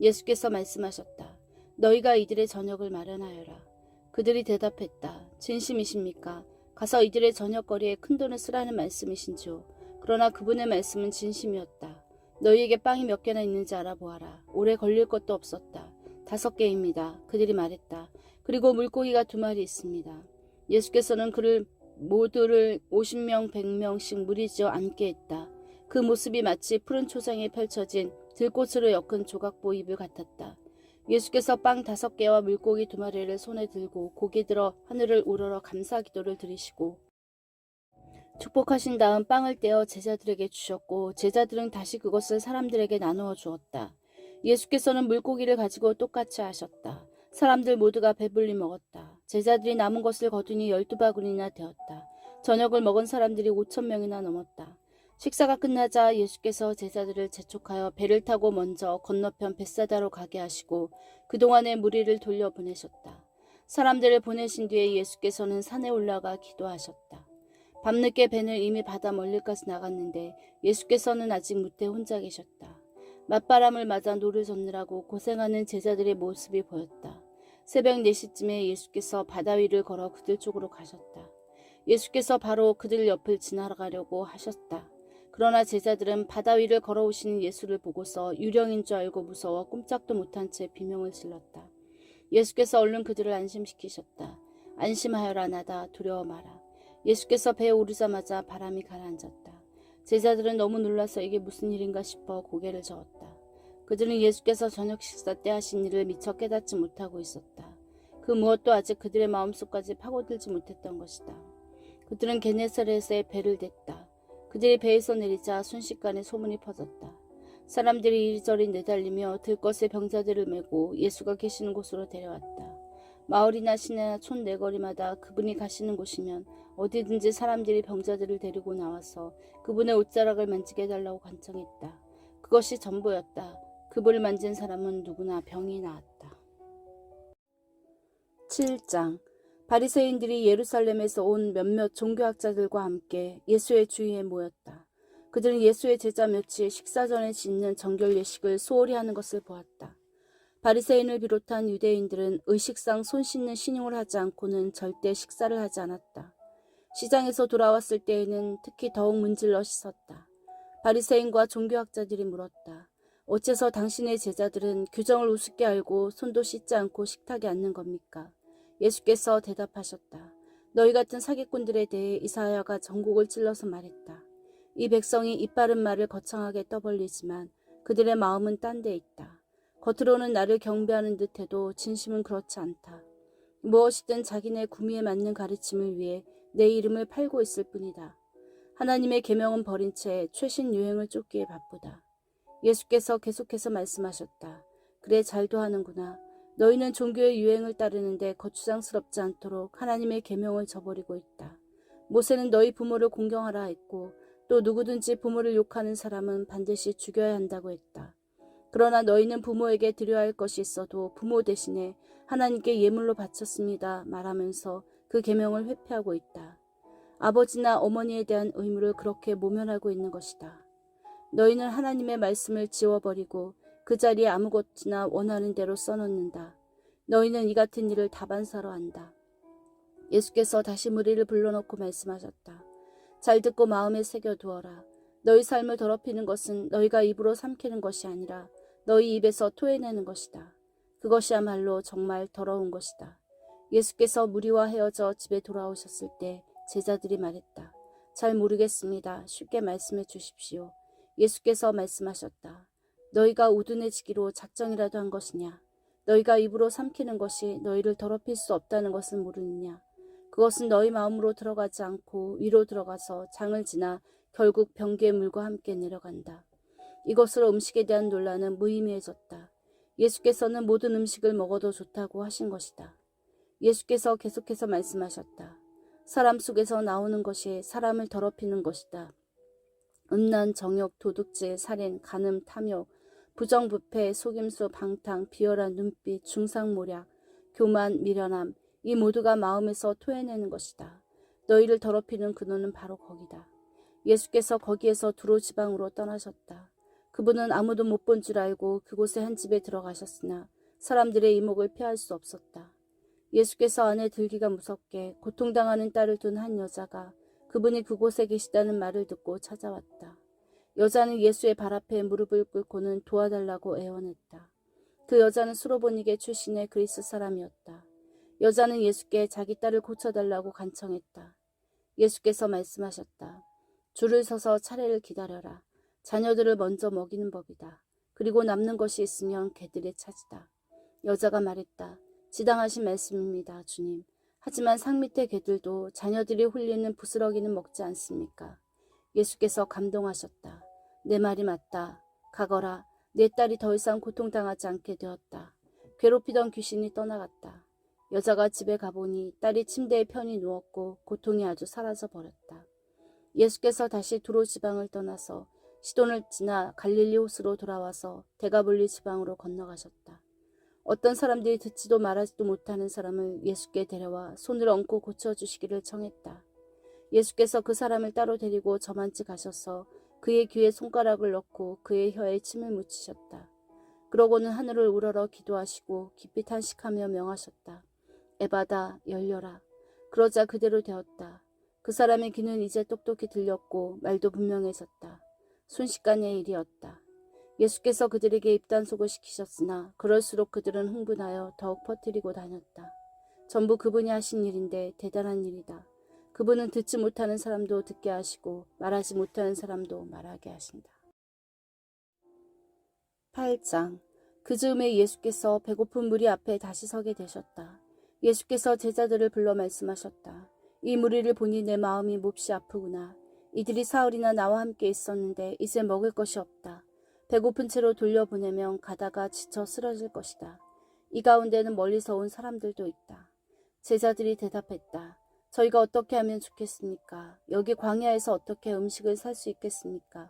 예수께서 말씀하셨다. 너희가 이들의 저녁을 마련하여라. 그들이 대답했다. 진심이십니까? 가서 이들의 저녁거리에 큰돈을 쓰라는 말씀이신지요. 그러나 그분의 말씀은 진심이었다. 너희에게 빵이 몇 개나 있는지 알아보아라. 오래 걸릴 것도 없었다. 5개입니다. 그들이 말했다. 그리고 물고기가 2마리 있습니다. 예수께서는 그를 모두를 50명 100명씩 무리지어 앉게 했다. 그 모습이 마치 푸른 초장에 펼쳐진 들꽃으로 엮은 조각보 이불 같았다. 예수께서 빵 5개와 물고기 2마리를 손에 들고 고개 들어 하늘을 우러러 감사 기도를 드리시고 축복하신 다음 빵을 떼어 제자들에게 주셨고 제자들은 다시 그것을 사람들에게 나누어 주었다. 예수께서는 물고기를 가지고 똑같이 하셨다. 사람들 모두가 배불리 먹었다. 제자들이 남은 것을 거두니 12바구니나 되었다. 저녁을 먹은 사람들이 5,000명이나 넘었다. 식사가 끝나자 예수께서 제자들을 재촉하여 배를 타고 먼저 건너편 벳사다로 가게 하시고 그동안의 무리를 돌려보내셨다. 사람들을 보내신 뒤에 예수께서는 산에 올라가 기도하셨다. 밤늦게 배는 이미 바다 멀리까지 나갔는데 예수께서는 아직 무태 혼자 계셨다. 맞바람을 맞아 노를 젓느라고 고생하는 제자들의 모습이 보였다. 새벽 4시쯤에 예수께서 바다 위를 걸어 그들 쪽으로 가셨다. 예수께서 바로 그들 옆을 지나가려고 하셨다. 그러나 제자들은 바다 위를 걸어오시는 예수를 보고서 유령인 줄 알고 무서워 꼼짝도 못한 채 비명을 질렀다. 예수께서 얼른 그들을 안심시키셨다. 안심하여라, 나다, 두려워 마라. 예수께서 배에 오르자마자 바람이 가라앉았다. 제자들은 너무 놀라서 이게 무슨 일인가 싶어 고개를 저었다. 그들은 예수께서 저녁 식사 때 하신 일을 미처 깨닫지 못하고 있었다. 그 무엇도 아직 그들의 마음속까지 파고들지 못했던 것이다. 그들은 게네사렛에 배를 댔다. 그들이 배에서 내리자 순식간에 소문이 퍼졌다. 사람들이 이리저리 내달리며 들것에 병자들을 메고 예수가 계시는 곳으로 데려왔다. 마을이나 시내나 촌 네거리마다 그분이 가시는 곳이면 어디든지 사람들이 병자들을 데리고 나와서 그분의 옷자락을 만지게 해달라고 간청했다. 그것이 전부였다. 그분을 만진 사람은 누구나 병이 나았다. 7장. 바리새인들이 예루살렘에서 온 몇몇 종교학자들과 함께 예수의 주위에 모였다. 그들은 예수의 제자 몇이 식사 전에 짓는 정결 예식을 소홀히 하는 것을 보았다. 바리새인을 비롯한 유대인들은 의식상 손 씻는 신용을 하지 않고는 절대 식사를 하지 않았다. 시장에서 돌아왔을 때에는 특히 더욱 문질러 씻었다. 바리새인과 종교학자들이 물었다. 어째서 당신의 제자들은 규정을 우습게 알고 손도 씻지 않고 식탁에 앉는 겁니까? 예수께서 대답하셨다. 너희 같은 사기꾼들에 대해 이사야가 전곡을 찔러서 말했다. 이 백성이 입바른 말을 거창하게 떠벌리지만 그들의 마음은 딴 데 있다. 겉으로는 나를 경배하는 듯해도 진심은 그렇지 않다. 무엇이든 자기네 구미에 맞는 가르침을 위해 내 이름을 팔고 있을 뿐이다. 하나님의 계명은 버린 채 최신 유행을 쫓기에 바쁘다. 예수께서 계속해서 말씀하셨다. 그래, 잘도 하는구나. 너희는 종교의 유행을 따르는데 거추장스럽지 않도록 하나님의 계명을 저버리고 있다. 모세는 너희 부모를 공경하라 했고 또 누구든지 부모를 욕하는 사람은 반드시 죽여야 한다고 했다. 그러나 너희는 부모에게 드려야 할 것이 있어도 부모 대신에 하나님께 예물로 바쳤습니다 말하면서 그 계명을 회피하고 있다. 아버지나 어머니에 대한 의무를 그렇게 모면하고 있는 것이다. 너희는 하나님의 말씀을 지워버리고 그 자리에 아무것이나 원하는 대로 써놓는다. 너희는 이 같은 일을 다반사로 한다. 예수께서 다시 무리를 불러놓고 말씀하셨다. 잘 듣고 마음에 새겨두어라. 너희 삶을 더럽히는 것은 너희가 입으로 삼키는 것이 아니라 너희 입에서 토해내는 것이다. 그것이야말로 정말 더러운 것이다. 예수께서 무리와 헤어져 집에 돌아오셨을 때 제자들이 말했다. 잘 모르겠습니다. 쉽게 말씀해 주십시오. 예수께서 말씀하셨다. 너희가 우둔해지기로 작정이라도 한 것이냐? 너희가 입으로 삼키는 것이 너희를 더럽힐 수 없다는 것을 모르느냐? 그것은 너희 마음으로 들어가지 않고 위로 들어가서 장을 지나 결국 변기의 물과 함께 내려간다. 이것으로 음식에 대한 논란은 무의미해졌다. 예수께서는 모든 음식을 먹어도 좋다고 하신 것이다. 예수께서 계속해서 말씀하셨다. 사람 속에서 나오는 것이 사람을 더럽히는 것이다. 음란, 정욕, 도둑질, 살인, 간음, 탐욕, 부정부패, 속임수, 방탕, 비열한 눈빛, 중상모략, 교만, 미련함, 이 모두가 마음에서 토해내는 것이다. 너희를 더럽히는 근원은 바로 거기다. 예수께서 거기에서 두로 지방으로 떠나셨다. 그분은 아무도 못 본 줄 알고 그곳의 한 집에 들어가셨으나 사람들의 이목을 피할 수 없었다. 예수께서 안에 들기가 무섭게 고통당하는 딸을 둔 한 여자가 그분이 그곳에 계시다는 말을 듣고 찾아왔다. 여자는 예수의 발 앞에 무릎을 꿇고는 도와달라고 애원했다. 그 여자는 수로보니게 출신의 그리스 사람이었다. 여자는 예수께 자기 딸을 고쳐달라고 간청했다. 예수께서 말씀하셨다. 줄을 서서 차례를 기다려라. 자녀들을 먼저 먹이는 법이다. 그리고 남는 것이 있으면 개들의 차지다. 여자가 말했다. 지당하신 말씀입니다, 주님. 하지만 상 밑의 개들도 자녀들이 홀리는 부스러기는 먹지 않습니까? 예수께서 감동하셨다. 내 말이 맞다. 가거라. 내 딸이 더 이상 고통당하지 않게 되었다. 괴롭히던 귀신이 떠나갔다. 여자가 집에 가보니 딸이 침대에 편히 누웠고 고통이 아주 사라져 버렸다. 예수께서 다시 두로 지방을 떠나서 시돈을 지나 갈릴리 호수로 돌아와서 데가볼리 지방으로 건너가셨다. 어떤 사람들이 듣지도 말하지도 못하는 사람을 예수께 데려와 손을 얹고 고쳐주시기를 청했다. 예수께서 그 사람을 따로 데리고 저만치 가셔서 그의 귀에 손가락을 넣고 그의 혀에 침을 묻히셨다. 그러고는 하늘을 우러러 기도하시고 깊이 탄식하며 명하셨다. 에바다 열려라. 그러자 그대로 되었다. 그 사람의 귀는 이제 똑똑히 들렸고 말도 분명해졌다. 순식간의 일이었다. 예수께서 그들에게 입단속을 시키셨으나 그럴수록 그들은 흥분하여 더욱 퍼뜨리고 다녔다. 전부 그분이 하신 일인데 대단한 일이다. 그분은 듣지 못하는 사람도 듣게 하시고 말하지 못하는 사람도 말하게 하신다. 8장. 그 즈음에 예수께서 배고픈 무리 앞에 다시 서게 되셨다. 예수께서 제자들을 불러 말씀하셨다. 이 무리를 보니 내 마음이 몹시 아프구나. 이들이 사흘이나 나와 함께 있었는데 이제 먹을 것이 없다. 배고픈 채로 돌려보내면 가다가 지쳐 쓰러질 것이다. 이 가운데는 멀리서 온 사람들도 있다. 제자들이 대답했다. 저희가 어떻게 하면 좋겠습니까? 여기 광야에서 어떻게 음식을 살 수 있겠습니까?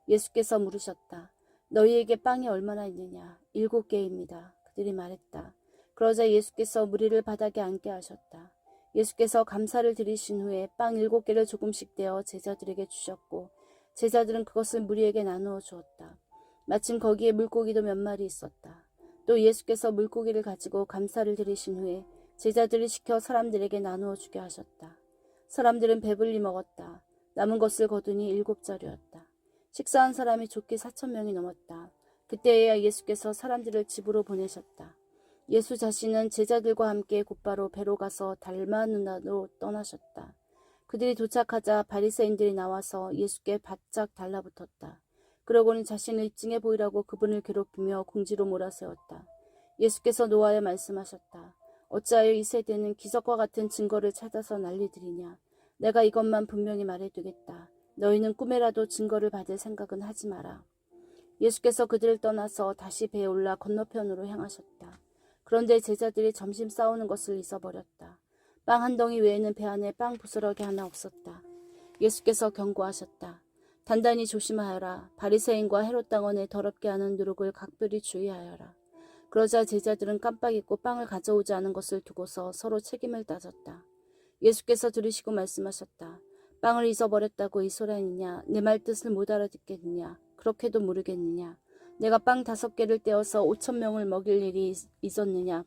예수께서 물으셨다. 너희에게 빵이 얼마나 있느냐? 7개입니다. 그들이 말했다. 그러자 예수께서 무리를 바닥에 앉게 하셨다. 예수께서 감사를 드리신 후에 빵 7개를 조금씩 떼어 제자들에게 주셨고 제자들은 그것을 무리에게 나누어 주었다. 마침 거기에 물고기도 몇 마리 있었다. 또 예수께서 물고기를 가지고 감사를 드리신 후에 제자들을 시켜 사람들에게 나누어 주게 하셨다. 사람들은 배불리 먹었다. 남은 것을 거두니 7자루였다. 식사한 사람이 좋게 4,000명이 넘었다. 그때에야 예수께서 사람들을 집으로 보내셨다. 예수 자신은 제자들과 함께 곧바로 배로 가서 달마누나로 떠나셨다. 그들이 도착하자 바리새인들이 나와서 예수께 바짝 달라붙었다. 그러고는 자신을 입증해 보이라고 그분을 괴롭히며 궁지로 몰아세웠다. 예수께서 노하여 말씀하셨다. 어찌하여 이 세대는 기적과 같은 증거를 찾아서 난리들이냐. 내가 이것만 분명히 말해두겠다. 너희는 꿈에라도 증거를 받을 생각은 하지 마라. 예수께서 그들을 떠나서 다시 배에 올라 건너편으로 향하셨다. 그런데 제자들이 점심 싸우는 것을 잊어버렸다. 빵 한 덩이 외에는 배 안에 빵 부스러기 하나 없었다. 예수께서 경고하셨다. 단단히 조심하여라. 바리새인과 헤롯 당원의 더럽게 하는 누룩을 각별히 주의하여라. 그러자 제자들은 깜빡 잊고 빵을 가져오지 않은 것을 두고서 서로 책임을 따졌다. 예수께서 들으시고 말씀하셨다. 빵을 잊어버렸다고 이 소란이냐? 내 말 뜻을 못 알아듣겠느냐? 그렇게도 모르겠느냐? 내가 빵 5개를 떼어서 5,000명을 먹일 일이 있었느냐?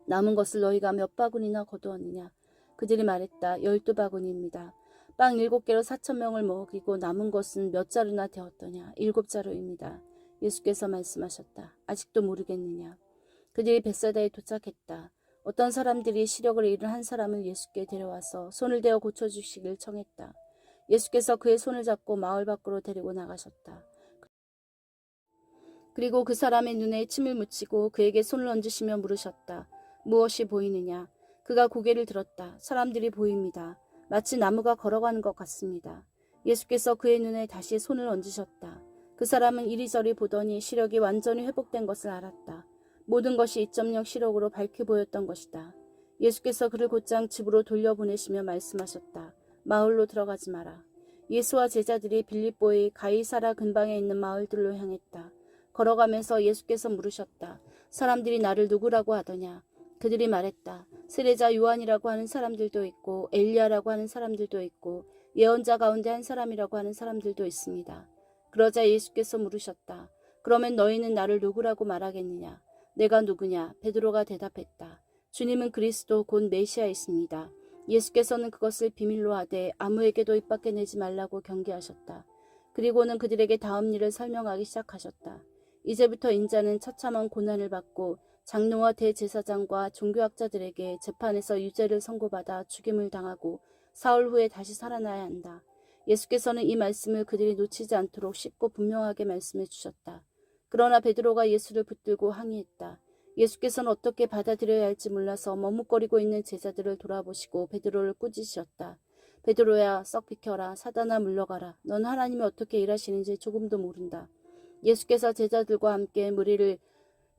남은 것을 너희가 몇 바구니나 거두었느냐? 그들이 말했다. 12바구니입니다. 빵 7개로 4,000명을 먹이고 남은 것은 몇 자루나 되었더냐? 7자루입니다. 예수께서 말씀하셨다. 아직도 모르겠느냐? 그들이 벳사다에 도착했다. 어떤 사람들이 시력을 잃은 한 사람을 예수께 데려와서 손을 대어 고쳐주시길 청했다. 예수께서 그의 손을 잡고 마을 밖으로 데리고 나가셨다. 그리고 그 사람의 눈에 침을 묻히고 그에게 손을 얹으시며 물으셨다. 무엇이 보이느냐? 그가 고개를 들었다. 사람들이 보입니다. 마치 나무가 걸어가는 것 같습니다. 예수께서 그의 눈에 다시 손을 얹으셨다. 그 사람은 이리저리 보더니 시력이 완전히 회복된 것을 알았다. 모든 것이 2.0 시력으로 밝게 보였던 것이다. 예수께서 그를 곧장 집으로 돌려보내시며 말씀하셨다. 마을로 들어가지 마라. 예수와 제자들이 빌립보의 가이사라 근방에 있는 마을들로 향했다. 걸어가면서 예수께서 물으셨다. 사람들이 나를 누구라고 하더냐? 그들이 말했다. 세례자 요한이라고 하는 사람들도 있고 엘리야라고 하는 사람들도 있고 예언자 가운데 한 사람이라고 하는 사람들도 있습니다. 그러자 예수께서 물으셨다. 그러면 너희는 나를 누구라고 말하겠느냐? 내가 누구냐? 베드로가 대답했다. 주님은 그리스도 곧 메시아이십니다. 예수께서는 그것을 비밀로 하되 아무에게도 입 밖에 내지 말라고 경계하셨다. 그리고는 그들에게 다음 일을 설명하기 시작하셨다. 이제부터 인자는 처참한 고난을 받고 장로와 대제사장과 종교학자들에게 재판에서 유죄를 선고받아 죽임을 당하고 사흘 후에 다시 살아나야 한다. 예수께서는 이 말씀을 그들이 놓치지 않도록 쉽고 분명하게 말씀해 주셨다. 그러나 베드로가 예수를 붙들고 항의했다. 예수께서는 어떻게 받아들여야 할지 몰라서 머뭇거리고 있는 제자들을 돌아보시고 베드로를 꾸짖으셨다. 베드로야, 썩 비켜라. 사단아 물러가라. 넌 하나님이 어떻게 일하시는지 조금도 모른다. 예수께서 제자들과 함께 무리를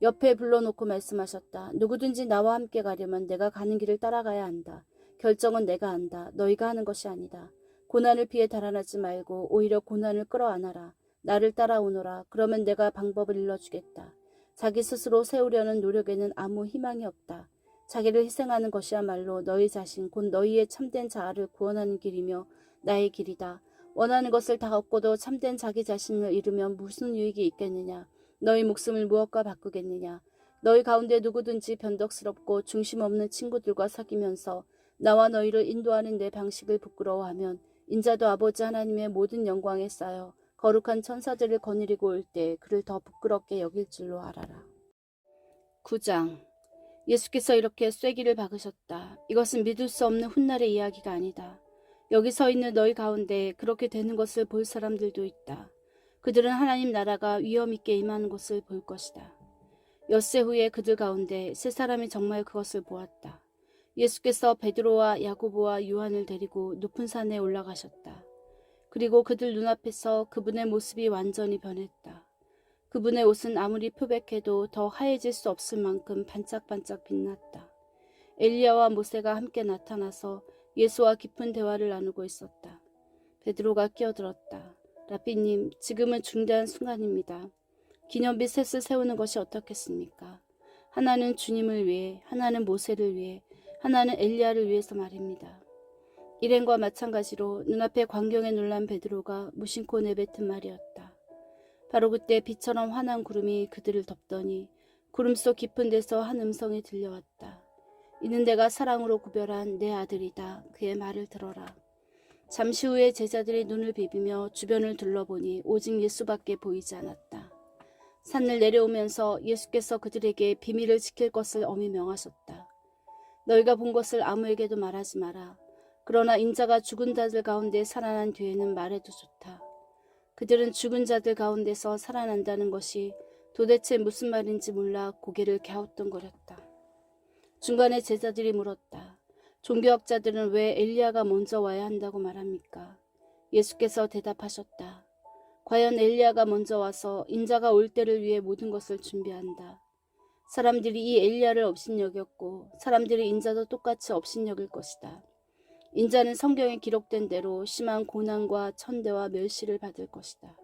옆에 불러놓고 말씀하셨다. 누구든지 나와 함께 가려면 내가 가는 길을 따라가야 한다. 결정은 내가 한다. 너희가 하는 것이 아니다. 고난을 피해 달아나지 말고 오히려 고난을 끌어안아라. 나를 따라오너라. 그러면 내가 방법을 일러주겠다. 자기 스스로 세우려는 노력에는 아무 희망이 없다. 자기를 희생하는 것이야말로 너희 자신 곧 너희의 참된 자아를 구원하는 길이며 나의 길이다. 원하는 것을 다 얻고도 참된 자기 자신을 잃으면 무슨 유익이 있겠느냐. 너희 목숨을 무엇과 바꾸겠느냐. 너희 가운데 누구든지 변덕스럽고 중심 없는 친구들과 사귀면서 나와 너희를 인도하는 내 방식을 부끄러워하면 인자도 아버지 하나님의 모든 영광에 쌓여 거룩한 천사들을 거느리고 올 때 그를 더 부끄럽게 여길 줄로 알아라. 9장. 예수께서 이렇게 쐐기를 박으셨다. 이것은 믿을 수 없는 훗날의 이야기가 아니다. 여기 서 있는 너희 가운데 그렇게 되는 것을 볼 사람들도 있다. 그들은 하나님 나라가 위험 있게 임하는 것을 볼 것이다. 엿새 후에 그들 가운데 세 사람이 정말 그것을 보았다. 예수께서 베드로와 야고보와 요한을 데리고 높은 산에 올라가셨다. 그리고 그들 눈앞에서 그분의 모습이 완전히 변했다. 그분의 옷은 아무리 표백해도 더 하얘질 수 없을 만큼 반짝반짝 빛났다. 엘리야와 모세가 함께 나타나서 예수와 깊은 대화를 나누고 있었다. 베드로가 끼어들었다. 라삐님, 지금은 중대한 순간입니다. 기념비 셋을 세우는 것이 어떻겠습니까? 하나는 주님을 위해, 하나는 모세를 위해, 하나는 엘리야를 위해서 말입니다. 일행과 마찬가지로 눈앞에 광경에 놀란 베드로가 무심코 내뱉은 말이었다. 바로 그때 빛처럼 환한 구름이 그들을 덮더니 구름 속 깊은 데서 한 음성이 들려왔다. 이는 내가 사랑으로 구별한 내 아들이다. 그의 말을 들어라. 잠시 후에 제자들이 눈을 비비며 주변을 둘러보니 오직 예수밖에 보이지 않았다. 산을 내려오면서 예수께서 그들에게 비밀을 지킬 것을 엄히 명하셨다. 너희가 본 것을 아무에게도 말하지 마라. 그러나 인자가 죽은 자들 가운데 살아난 뒤에는 말해도 좋다. 그들은 죽은 자들 가운데서 살아난다는 것이 도대체 무슨 말인지 몰라 고개를 갸우뚱거렸다. 중간에 제자들이 물었다. 종교학자들은 왜 엘리야가 먼저 와야 한다고 말합니까? 예수께서 대답하셨다. 과연 엘리야가 먼저 와서 인자가 올 때를 위해 모든 것을 준비한다. 사람들이 이 엘리야를 업신여겼고 사람들이 인자도 똑같이 업신여길 것이다. 인자는 성경에 기록된 대로 심한 고난과 천대와 멸시를 받을 것이다.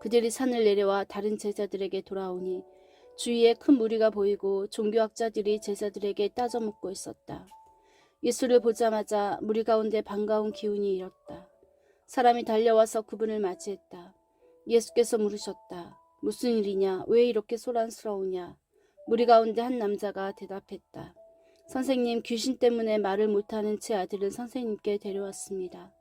그들이 산을 내려와 다른 제자들에게 돌아오니 주위에 큰 무리가 보이고 종교학자들이 제자들에게 따져 묻고 있었다. 예수를 보자마자 무리 가운데 반가운 기운이 일었다. 사람이 달려와서 그분을 맞이했다. 예수께서 물으셨다. 무슨 일이냐? 왜 이렇게 소란스러우냐? 무리 가운데 한 남자가 대답했다. 선생님, 귀신 때문에 말을 못하는 제 아들을 선생님께 데려왔습니다.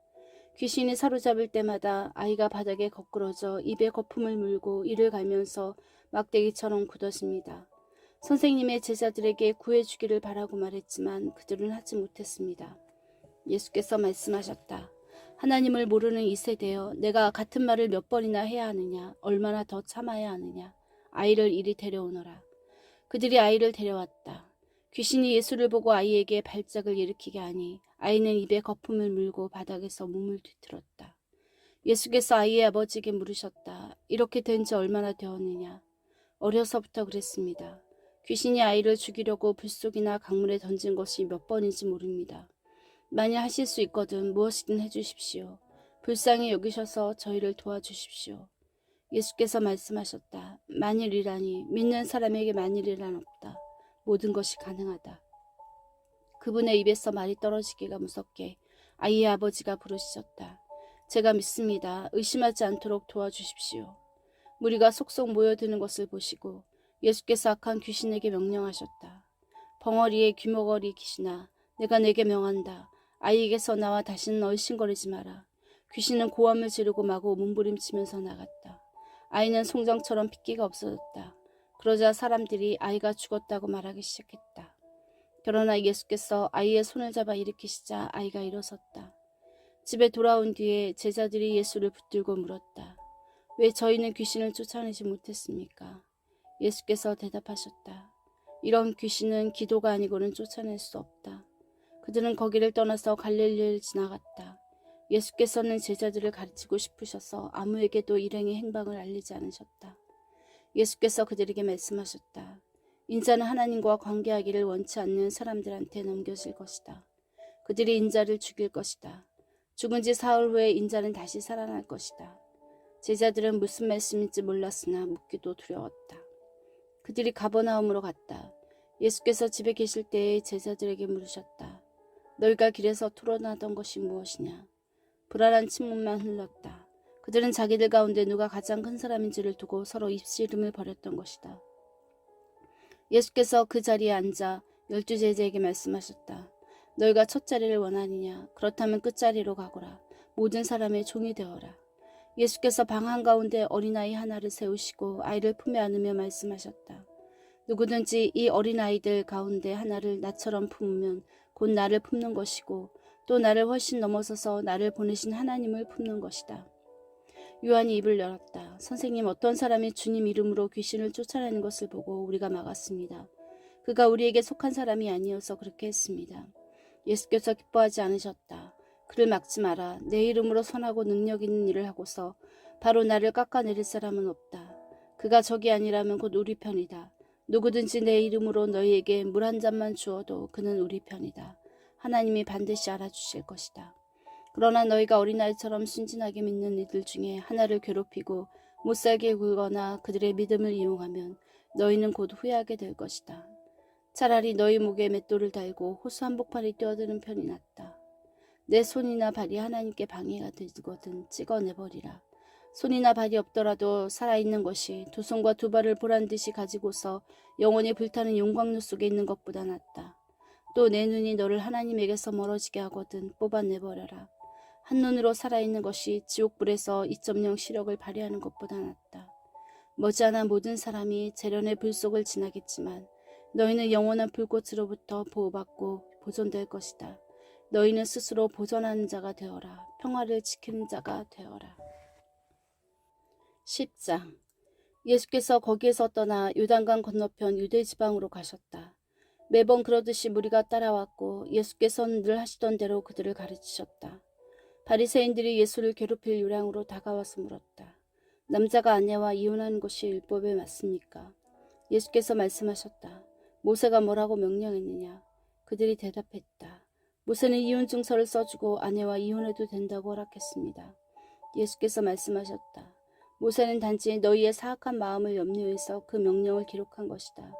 귀신이 사로잡을 때마다 아이가 바닥에 거꾸러져 입에 거품을 물고 이를 갈면서 막대기처럼 굳어집니다. 선생님의 제자들에게 구해주기를 바라고 말했지만 그들은 하지 못했습니다. 예수께서 말씀하셨다. 하나님을 모르는 이 세대여, 내가 같은 말을 몇 번이나 해야 하느냐? 얼마나 더 참아야 하느냐? 아이를 이리 데려오너라. 그들이 아이를 데려왔다. 귀신이 예수를 보고 아이에게 발작을 일으키게 하니 아이는 입에 거품을 물고 바닥에서 몸을 뒤틀었다. 예수께서 아이의 아버지에게 물으셨다. 이렇게 된 지 얼마나 되었느냐? 어려서부터 그랬습니다. 귀신이 아이를 죽이려고 불속이나 강물에 던진 것이 몇 번인지 모릅니다. 만일 하실 수 있거든 무엇이든 해주십시오. 불쌍히 여기셔서 저희를 도와주십시오. 예수께서 말씀하셨다. 만일이라니 믿는 사람에게 만일이란 없다. 모든 것이 가능하다. 그분의 입에서 말이 떨어지기가 무섭게 아이의 아버지가 부르셨다. 제가 믿습니다. 의심하지 않도록 도와주십시오. 무리가 속속 모여드는 것을 보시고 예수께서 악한 귀신에게 명령하셨다. 벙어리의 귀머거리 귀신아, 내가 내게 명한다. 아이에게서 나와 다시는 얼씬거리지 마라. 귀신은 고함을 지르고 마구 몸부림치면서 나갔다. 아이는 송장처럼 핏기가 없어졌다. 그러자 사람들이 아이가 죽었다고 말하기 시작했다. 그러나 예수께서 아이의 손을 잡아 일으키시자 아이가 일어섰다. 집에 돌아온 뒤에 제자들이 예수를 붙들고 물었다. 왜 저희는 귀신을 쫓아내지 못했습니까? 예수께서 대답하셨다. 이런 귀신은 기도가 아니고는 쫓아낼 수 없다. 그들은 거기를 떠나서 갈릴리를 지나갔다. 예수께서는 제자들을 가르치고 싶으셔서 아무에게도 일행의 행방을 알리지 않으셨다. 예수께서 그들에게 말씀하셨다. 인자는 하나님과 관계하기를 원치 않는 사람들한테 넘겨질 것이다. 그들이 인자를 죽일 것이다. 죽은 지 사흘 후에 인자는 다시 살아날 것이다. 제자들은 무슨 말씀인지 몰랐으나 묻기도 두려웠다. 그들이 가버나움으로 갔다. 예수께서 집에 계실 때에 제자들에게 물으셨다. 너희가 길에서 토론하던 것이 무엇이냐? 불안한 침묵만 흘렀다. 그들은 자기들 가운데 누가 가장 큰 사람인지를 두고 서로 입씨름을 벌였던 것이다. 예수께서 그 자리에 앉아 12 제자에게 말씀하셨다. 너희가 첫 자리를 원하느냐? 그렇다면 끝자리로 가거라. 모든 사람의 종이 되어라. 예수께서 방 한가운데 어린아이 하나를 세우시고 아이를 품에 안으며 말씀하셨다. 누구든지 이 어린아이들 가운데 하나를 나처럼 품으면 곧 나를 품는 것이고 또 나를 훨씬 넘어서서 나를 보내신 하나님을 품는 것이다. 요한이 입을 열었다. 선생님, 어떤 사람이 주님 이름으로 귀신을 쫓아내는 것을 보고 우리가 막았습니다. 그가 우리에게 속한 사람이 아니어서 그렇게 했습니다. 예수께서 기뻐하지 않으셨다. 그를 막지 마라. 내 이름으로 선하고 능력 있는 일을 하고서 바로 나를 깎아내릴 사람은 없다. 그가 적이 아니라면 곧 우리 편이다. 누구든지 내 이름으로 너희에게 물 한 잔만 주어도 그는 우리 편이다. 하나님이 반드시 알아주실 것이다. 그러나 너희가 어린아이처럼 순진하게 믿는 이들 중에 하나를 괴롭히고 못살게 굴거나 그들의 믿음을 이용하면 너희는 곧 후회하게 될 것이다. 차라리 너희 목에 맷돌을 달고 호수 한복판에 뛰어드는 편이 낫다. 내 손이나 발이 하나님께 방해가 되거든 찍어내버리라. 손이나 발이 없더라도 살아있는 것이 두 손과 두 발을 보란듯이 가지고서 영원히 불타는 용광로 속에 있는 것보다 낫다. 또 내 눈이 너를 하나님에게서 멀어지게 하거든 뽑아내버려라. 한눈으로 살아있는 것이 지옥불에서 2.0 시력을 발휘하는 것보다 낫다. 머지않아 모든 사람이 재련의 불 속을 지나겠지만 너희는 영원한 불꽃으로부터 보호받고 보존될 것이다. 너희는 스스로 보존하는 자가 되어라. 평화를 지키는 자가 되어라. 10장. 예수께서 거기에서 떠나 요단강 건너편 유대 지방으로 가셨다. 매번 그러듯이 무리가 따라왔고 예수께서는 늘 하시던 대로 그들을 가르치셨다. 바리새인들이 예수를 괴롭힐 요량으로 다가와서 물었다. 남자가 아내와 이혼하는 것이 율법에 맞습니까? 예수께서 말씀하셨다. 모세가 뭐라고 명령했느냐? 그들이 대답했다. 모세는 이혼 증서를 써주고 아내와 이혼해도 된다고 허락했습니다. 예수께서 말씀하셨다. 모세는 단지 너희의 사악한 마음을 염려해서 그 명령을 기록한 것이다.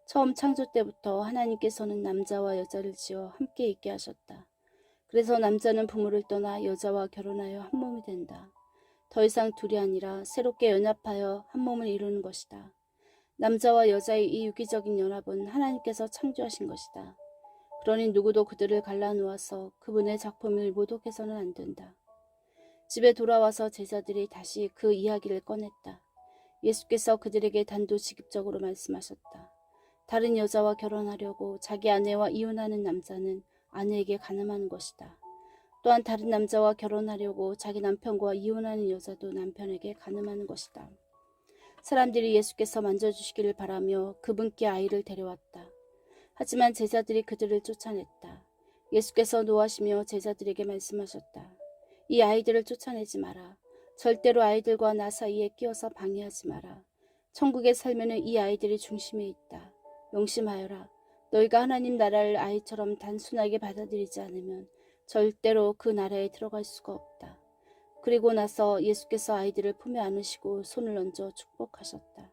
처음 창조 때부터 하나님께서는 남자와 여자를 지어 함께 있게 하셨다. 그래서 남자는 부모를 떠나 여자와 결혼하여 한 몸이 된다. 더 이상 둘이 아니라 새롭게 연합하여 한 몸을 이루는 것이다. 남자와 여자의 이 유기적인 연합은 하나님께서 창조하신 것이다. 그러니 누구도 그들을 갈라놓아서 그분의 작품을 모독해서는 안 된다. 집에 돌아와서 제자들이 다시 그 이야기를 꺼냈다. 예수께서 그들에게 단도직입적으로 말씀하셨다. 다른 여자와 결혼하려고 자기 아내와 이혼하는 남자는 아내에게 간음하는 것이다. 또한 다른 남자와 결혼하려고 자기 남편과 이혼하는 여자도 남편에게 간음하는 것이다. 사람들이 예수께서 만져주시기를 바라며 그분께 아이를 데려왔다. 하지만 제자들이 그들을 쫓아냈다. 예수께서 노하시며 제자들에게 말씀하셨다. 이 아이들을 쫓아내지 마라. 절대로 아이들과 나 사이에 끼어서 방해하지 마라. 천국의 삶에는 이 아이들이 중심에 있다. 명심하여라. 너희가 하나님 나라를 아이처럼 단순하게 받아들이지 않으면 절대로 그 나라에 들어갈 수가 없다. 그리고 나서 예수께서 아이들을 품에 안으시고 손을 얹어 축복하셨다.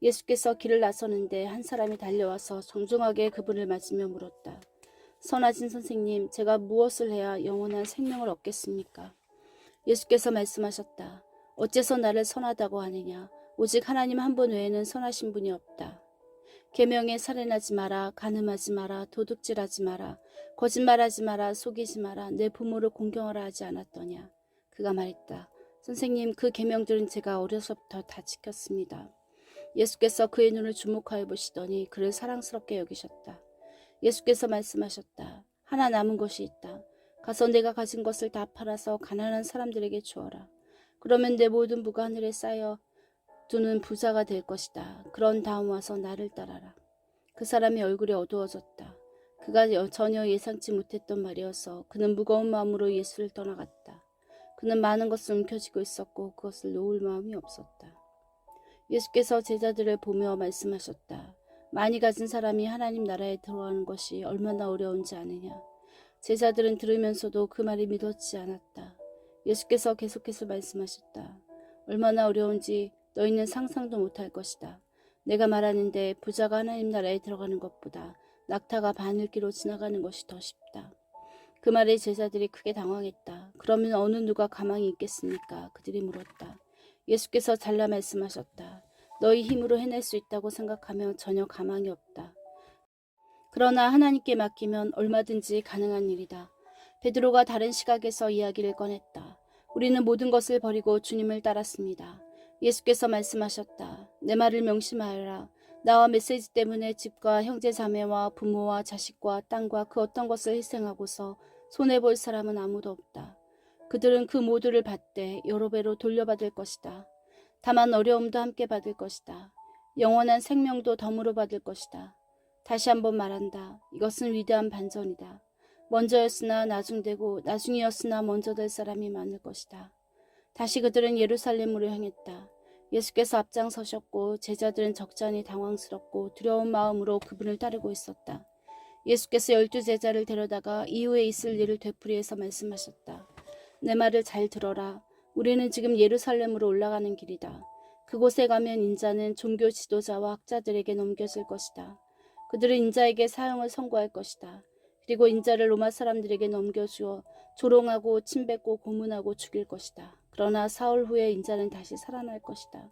예수께서 길을 나서는데 한 사람이 달려와서 정중하게 그분을 맞으며 물었다. 선하신 선생님, 제가 무엇을 해야 영원한 생명을 얻겠습니까? 예수께서 말씀하셨다. 어째서 나를 선하다고 하느냐? 오직 하나님 한 분 외에는 선하신 분이 없다. 계명에 살인하지 마라, 간음하지 마라, 도둑질하지 마라, 거짓말하지 마라, 속이지 마라, 내 부모를 공경하라 하지 않았더냐. 그가 말했다. 선생님, 그 계명들은 제가 어려서부터 다 지켰습니다. 예수께서 그의 눈을 주목하여 보시더니 그를 사랑스럽게 여기셨다. 예수께서 말씀하셨다. 하나 남은 것이 있다. 가서 내가 가진 것을 다 팔아서 가난한 사람들에게 주어라. 그러면 내 모든 부가 하늘에 쌓여 두는 부자가 될 것이다. 그런 다음 와서 나를 따라라. 그 사람의 얼굴이 어두워졌다. 그가 전혀 예상치 못했던 말이어서 그는 무거운 마음으로 예수를 떠나갔다. 그는 많은 것을 움켜쥐고 있었고 그것을 놓을 마음이 없었다. 예수께서 제자들을 보며 말씀하셨다. 많이 가진 사람이 하나님 나라에 들어가는 것이 얼마나 어려운지 아느냐. 제자들은 들으면서도 그 말이 믿어지지 않았다. 예수께서 계속해서 말씀하셨다. 얼마나 어려운지 너희는 상상도 못할 것이다. 내가 말하는데 부자가 하나님 나라에 들어가는 것보다 낙타가 바늘기로 지나가는 것이 더 쉽다. 그 말에 제자들이 크게 당황했다. 그러면 어느 누가 가망이 있겠습니까? 그들이 물었다. 예수께서 잘라 말씀하셨다. 너희 힘으로 해낼 수 있다고 생각하면 전혀 가망이 없다. 그러나 하나님께 맡기면 얼마든지 가능한 일이다. 베드로가 다른 시각에서 이야기를 꺼냈다. 우리는 모든 것을 버리고 주님을 따랐습니다. 예수께서 말씀하셨다. 내 말을 명심하여라. 나와 메시지 때문에 집과 형제 자매와 부모와 자식과 땅과 그 어떤 것을 희생하고서 손해볼 사람은 아무도 없다. 그들은 그 모두를 받되 여러 배로 돌려받을 것이다. 다만 어려움도 함께 받을 것이다. 영원한 생명도 덤으로 받을 것이다. 다시 한번 말한다. 이것은 위대한 반전이다. 먼저였으나 나중되고 나중이었으나 먼저 될 사람이 많을 것이다. 다시 그들은 예루살렘으로 향했다. 예수께서 앞장서셨고 제자들은 적잖이 당황스럽고 두려운 마음으로 그분을 따르고 있었다. 예수께서 12 제자를 데려다가 이후에 있을 일을 되풀이해서 말씀하셨다. 내 말을 잘 들어라. 우리는 지금 예루살렘으로 올라가는 길이다. 그곳에 가면 인자는 종교 지도자와 학자들에게 넘겨질 것이다. 그들은 인자에게 사형을 선고할 것이다. 그리고 인자를 로마 사람들에게 넘겨주어 조롱하고 침뱉고 고문하고 죽일 것이다. 그러나 사흘 후에 인자는 다시 살아날 것이다.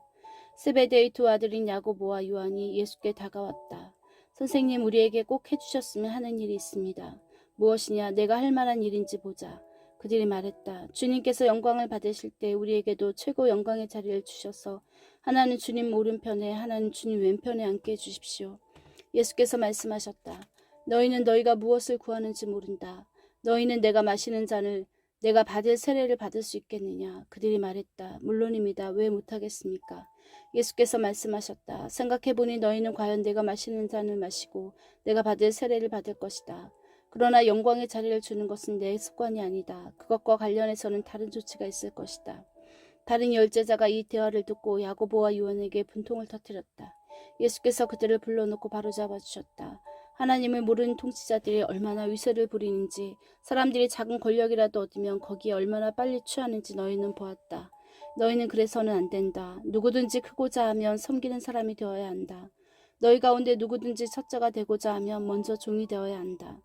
세베대의 두 아들인 야고보와 요한이 예수께 다가왔다. 선생님, 우리에게 꼭 해주셨으면 하는 일이 있습니다. 무엇이냐? 내가 할 만한 일인지 보자. 그들이 말했다. 주님께서 영광을 받으실 때 우리에게도 최고 영광의 자리를 주셔서 하나는 주님 오른편에 하나는 주님 왼편에 앉게 해주십시오. 예수께서 말씀하셨다. 너희는 너희가 무엇을 구하는지 모른다. 너희는 내가 마시는 잔을 내가 받을 세례를 받을 수 있겠느냐. 그들이 말했다. 물론입니다. 왜 못하겠습니까? 예수께서 말씀하셨다. 생각해보니 너희는 과연 내가 마시는 잔을 마시고 내가 받을 세례를 받을 것이다. 그러나 영광의 자리를 주는 것은 내 습관이 아니다. 그것과 관련해서는 다른 조치가 있을 것이다. 다른 열제자가 이 대화를 듣고 야고보와 요한에게 분통을 터뜨렸다. 예수께서 그들을 불러놓고 바로잡아 주셨다. 하나님을 모르는 통치자들이 얼마나 위세를 부리는지, 사람들이 작은 권력이라도 얻으면 거기에 얼마나 빨리 취하는지 너희는 보았다. 너희는 그래서는 안 된다. 누구든지 크고자 하면 섬기는 사람이 되어야 한다. 너희 가운데 누구든지 첫째가 되고자 하면 먼저 종이 되어야 한다.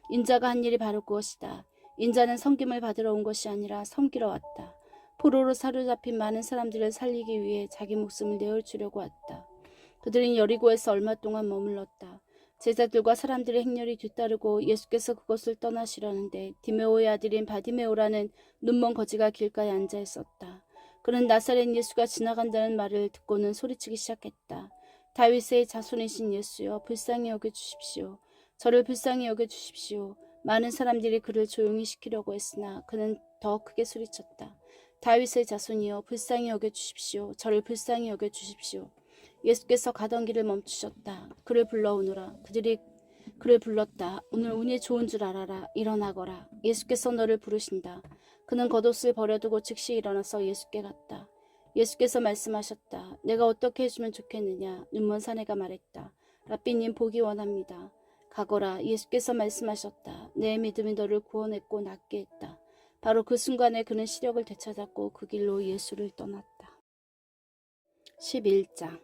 인자가 한 일이 바로 그것이다. 인자는 섬김을 받으러 온 것이 아니라 섬기러 왔다. 포로로 사로잡힌 많은 사람들을 살리기 위해 자기 목숨을 내어주려고 왔다. 그들은 여리고에서 얼마 동안 머물렀다. 제자들과 사람들의 행렬이 뒤따르고 예수께서 그곳을 떠나시려는데 디메오의 아들인 바디메오라는 눈먼 거지가 길가에 앉아 있었다. 그는 나사렛 예수가 지나간다는 말을 듣고는 소리치기 시작했다. 다윗의 자손이신 예수여, 불쌍히 여겨주십시오. 저를 불쌍히 여겨주십시오. 많은 사람들이 그를 조용히 시키려고 했으나 그는 더 크게 소리쳤다. 다윗의 자손이여, 불쌍히 여겨주십시오. 저를 불쌍히 여겨주십시오. 예수께서 가던 길을 멈추셨다. 그를 불러오너라. 그들이 그를 불렀다. 오늘 운이 좋은 줄 알아라. 일어나거라. 예수께서 너를 부르신다. 그는 겉옷을 버려두고 즉시 일어나서 예수께 갔다. 예수께서 말씀하셨다. 내가 어떻게 해주면 좋겠느냐. 눈먼 사내가 말했다. 라삐님, 보기 원합니다. 가거라. 예수께서 말씀하셨다. 내 믿음이 너를 구원했고 낫게 했다. 바로 그 순간에 그는 시력을 되찾았고 그 길로 예수를 떠났다. 11장.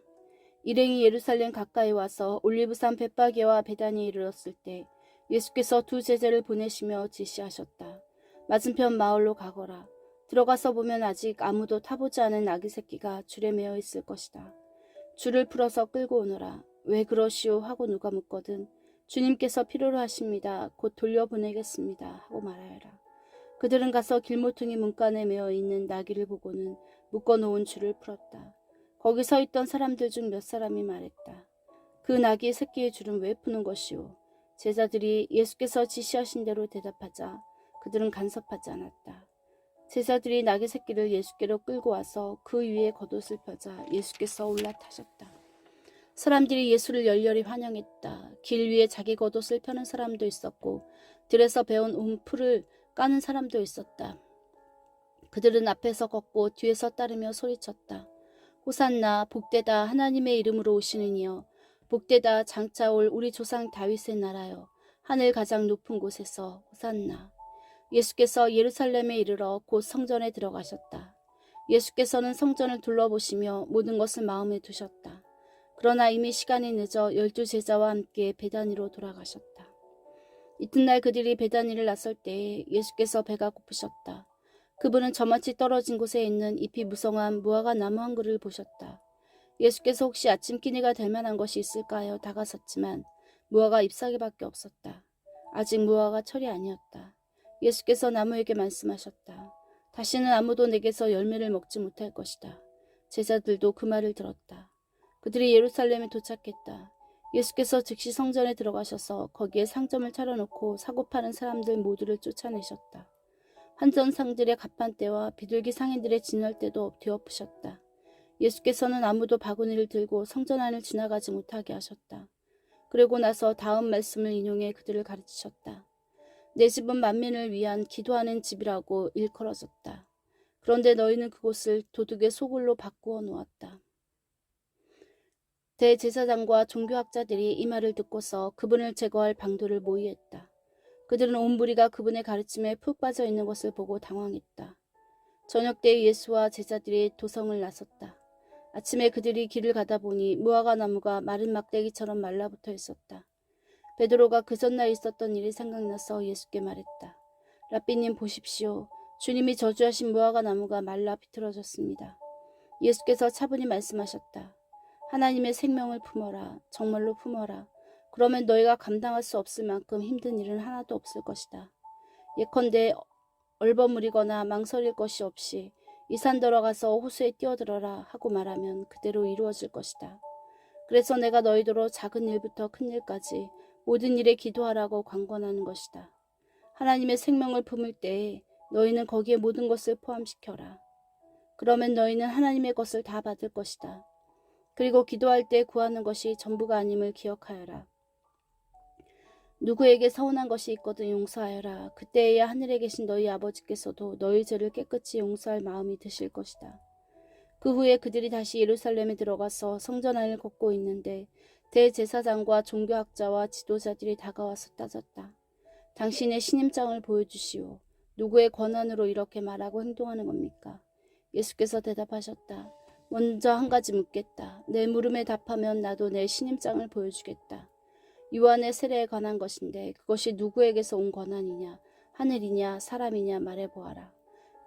일행이 예루살렘 가까이 와서 올리브산 벳바게와 베다니에 이르렀을 때 예수께서 두 제자를 보내시며 지시하셨다. 맞은편 마을로 가거라. 들어가서 보면 아직 아무도 타보지 않은 아기 새끼가 줄에 매어 있을 것이다. 줄을 풀어서 끌고 오너라. 왜 그러시오? 하고 누가 묻거든 주님께서 필요로 하십니다. 곧 돌려보내겠습니다. 하고 말하여라. 그들은 가서 길모퉁이 문간에 매어 있는 나귀를 보고는 묶어놓은 줄을 풀었다. 거기 서 있던 사람들 중 몇 사람이 말했다. 그 나귀의 새끼의 줄은 왜 푸는 것이오? 제자들이 예수께서 지시하신 대로 대답하자 그들은 간섭하지 않았다. 제자들이 나귀 새끼를 예수께로 끌고 와서 그 위에 겉옷을 펴자 예수께서 올라타셨다. 사람들이 예수를 열렬히 환영했다. 길 위에 자기 겉옷을 펴는 사람도 있었고 들에서 배운 온 풀을 까는 사람도 있었다. 그들은 앞에서 걷고 뒤에서 따르며 소리쳤다. 호산나, 복되다, 하나님의 이름으로 오시는 이여, 복되다, 장차 올 우리 조상 다윗의 나라여, 하늘 가장 높은 곳에서 호산나. 예수께서 예루살렘에 이르러 곧 성전에 들어가셨다. 예수께서는 성전을 둘러보시며 모든 것을 마음에 두셨다. 그러나 이미 시간이 늦어 12제자와 함께 베다니로 돌아가셨다. 이튿날 그들이 베다니를 나설 때에 예수께서 배가 고프셨다. 그분은 저만치 떨어진 곳에 있는 잎이 무성한 무화과 나무 한 그루를 보셨다. 예수께서 혹시 아침 끼니가 될 만한 것이 있을까 하여 다가섰지만 무화과 잎사귀밖에 없었다. 아직 무화과 철이 아니었다. 예수께서 나무에게 말씀하셨다. 다시는 아무도 내게서 열매를 먹지 못할 것이다. 제자들도 그 말을 들었다. 그들이 예루살렘에 도착했다. 예수께서 즉시 성전에 들어가셔서 거기에 상점을 차려놓고 사고 파는 사람들 모두를 쫓아내셨다. 환전상들의 가판대와 비둘기 상인들의 진열대도 뒤엎으셨다. 예수께서는 아무도 바구니를 들고 성전 안을 지나가지 못하게 하셨다. 그러고 나서 다음 말씀을 인용해 그들을 가르치셨다. 내 집은 만민을 위한 기도하는 집이라고 일컬어졌다. 그런데 너희는 그곳을 도둑의 소굴로 바꾸어 놓았다. 대제사장과 종교학자들이 이 말을 듣고서 그분을 제거할 방도를 모의했다. 그들은 온 무리가 그분의 가르침에 푹 빠져 있는 것을 보고 당황했다. 저녁 때 예수와 제자들이 도성을 나섰다. 아침에 그들이 길을 가다 보니 무화과 나무가 마른 막대기처럼 말라붙어 있었다. 베드로가 그 전날 있었던 일이 생각나서 예수께 말했다. 라삐님 보십시오. 주님이 저주하신 무화과 나무가 말라 비틀어졌습니다. 예수께서 차분히 말씀하셨다. 하나님의 생명을 품어라. 정말로 품어라. 그러면 너희가 감당할 수 없을 만큼 힘든 일은 하나도 없을 것이다. 예컨대 얼버무리거나 망설일 것이 없이 이 산 들어가서 호수에 뛰어들어라 하고 말하면 그대로 이루어질 것이다. 그래서 내가 너희더러 작은 일부터 큰 일까지 모든 일에 기도하라고 관건하는 것이다. 하나님의 생명을 품을 때에 너희는 거기에 모든 것을 포함시켜라. 그러면 너희는 하나님의 것을 다 받을 것이다. 그리고 기도할 때 구하는 것이 전부가 아님을 기억하여라. 누구에게 서운한 것이 있거든 용서하여라. 그때에야 하늘에 계신 너희 아버지께서도 너희 죄를 깨끗이 용서할 마음이 드실 것이다. 그 후에 그들이 다시 예루살렘에 들어가서 성전 안을 걷고 있는데 대제사장과 종교학자와 지도자들이 다가와서 따졌다. 당신의 신임장을 보여주시오. 누구의 권한으로 이렇게 말하고 행동하는 겁니까? 예수께서 대답하셨다. 먼저 한 가지 묻겠다. 내 물음에 답하면 나도 내 신임장을 보여주겠다. 요한의 세례에 관한 것인데 그것이 누구에게서 온 권한이냐, 하늘이냐, 사람이냐 말해보아라.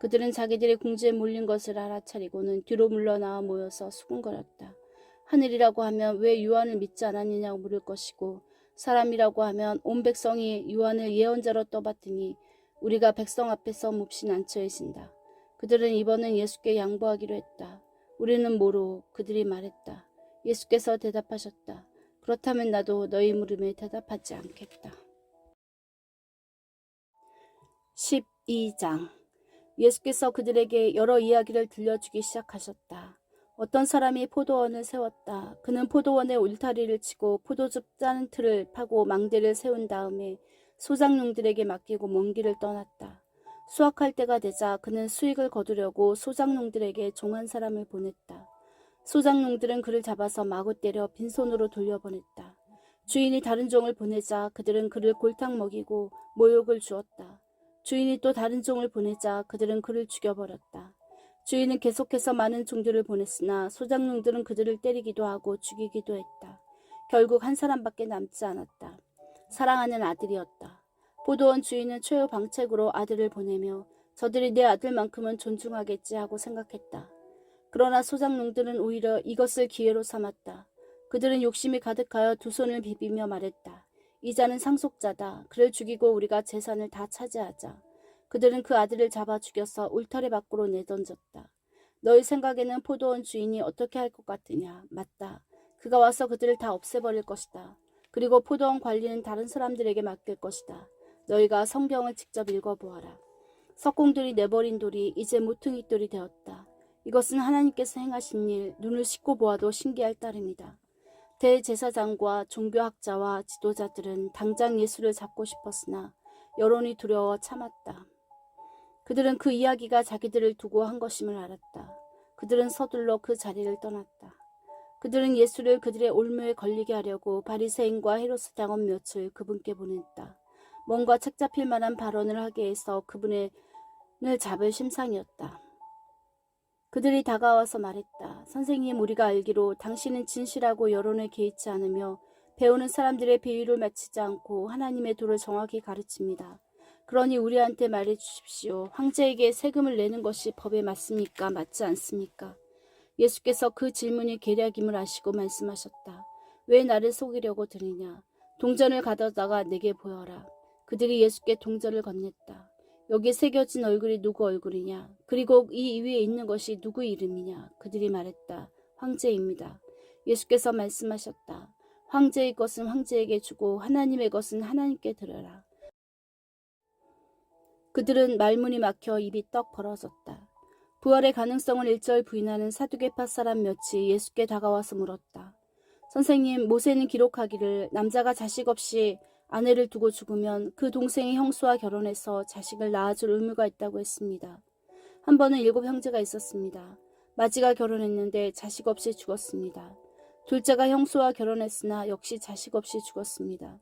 그들은 자기들의 궁지에 몰린 것을 알아차리고는 뒤로 물러나와 모여서 수군거렸다. 하늘이라고 하면 왜 요한을 믿지 않았느냐고 물을 것이고 사람이라고 하면 온 백성이 요한을 예언자로 떠받드니 우리가 백성 앞에서 몹시 난처해진다. 그들은 이번은 예수께 양보하기로 했다. 우리는 모르오. 그들이 말했다. 예수께서 대답하셨다. 그렇다면 나도 너희 물음에 대답하지 않겠다. 12장 예수께서 그들에게 여러 이야기를 들려주기 시작하셨다. 어떤 사람이 포도원을 세웠다. 그는 포도원에 울타리를 치고 포도즙 짜는 틀을 파고 망대를 세운 다음에 소작농들에게 맡기고 먼 길을 떠났다. 수확할 때가 되자 그는 수익을 거두려고 소작농들에게 종 한 사람을 보냈다. 소작농들은 그를 잡아서 마구 때려 빈손으로 돌려보냈다. 주인이 다른 종을 보내자 그들은 그를 골탕 먹이고 모욕을 주었다. 주인이 또 다른 종을 보내자 그들은 그를 죽여버렸다. 주인은 계속해서 많은 종들을 보냈으나 소작농들은 그들을 때리기도 하고 죽이기도 했다. 결국 한 사람밖에 남지 않았다. 사랑하는 아들이었다. 포도원 주인은 최후 방책으로 아들을 보내며 저들이 내 아들만큼은 존중하겠지 하고 생각했다. 그러나 소작농들은 오히려 이것을 기회로 삼았다. 그들은 욕심이 가득하여 두 손을 비비며 말했다. 이 자는 상속자다. 그를 죽이고 우리가 재산을 다 차지하자. 그들은 그 아들을 잡아 죽여서 울타리 밖으로 내던졌다. 너희 생각에는 포도원 주인이 어떻게 할 것 같으냐? 맞다. 그가 와서 그들을 다 없애버릴 것이다. 그리고 포도원 관리는 다른 사람들에게 맡길 것이다. 너희가 성경을 직접 읽어보아라. 석공들이 내버린 돌이 이제 모퉁이 돌이 되었다. 이것은 하나님께서 행하신 일, 눈을 씻고 보아도 신기할 따름이다. 대제사장과 종교학자와 지도자들은 당장 예수를 잡고 싶었으나 여론이 두려워 참았다. 그들은 그 이야기가 자기들을 두고 한 것임을 알았다. 그들은 서둘러 그 자리를 떠났다. 그들은 예수를 그들의 올무에 걸리게 하려고 바리새인과 헤롯의 장원 몇을 그분께 보냈다. 뭔가 책 잡힐 만한 발언을 하게 해서 그분을 잡을 심상이었다. 그들이 다가와서 말했다. 선생님, 우리가 알기로 당신은 진실하고 여론에 개의치 않으며 배우는 사람들의 비유를 맞추지 않고 하나님의 도를 정확히 가르칩니다. 그러니 우리한테 말해 주십시오. 황제에게 세금을 내는 것이 법에 맞습니까? 맞지 않습니까? 예수께서 그 질문이 계략임을 아시고 말씀하셨다. 왜 나를 속이려고 드리냐? 동전을 가져다가 내게 보여라. 그들이 예수께 동전을 건넸다. 여기 새겨진 얼굴이 누구 얼굴이냐? 그리고 이 위에 있는 것이 누구 이름이냐? 그들이 말했다. 황제입니다. 예수께서 말씀하셨다. 황제의 것은 황제에게 주고 하나님의 것은 하나님께 드려라. 그들은 말문이 막혀 입이 떡 벌어졌다. 부활의 가능성을 일절 부인하는 사두개파 사람 몇이 예수께 다가와서 물었다. 선생님, 모세는 기록하기를 남자가 자식 없이 아내를 두고 죽으면 그 동생의 형수와 결혼해서 자식을 낳아줄 의무가 있다고 했습니다. 한 번은 7 형제가 있었습니다. 마지가 결혼했는데 자식 없이 죽었습니다. 둘째가 형수와 결혼했으나 역시 자식 없이 죽었습니다.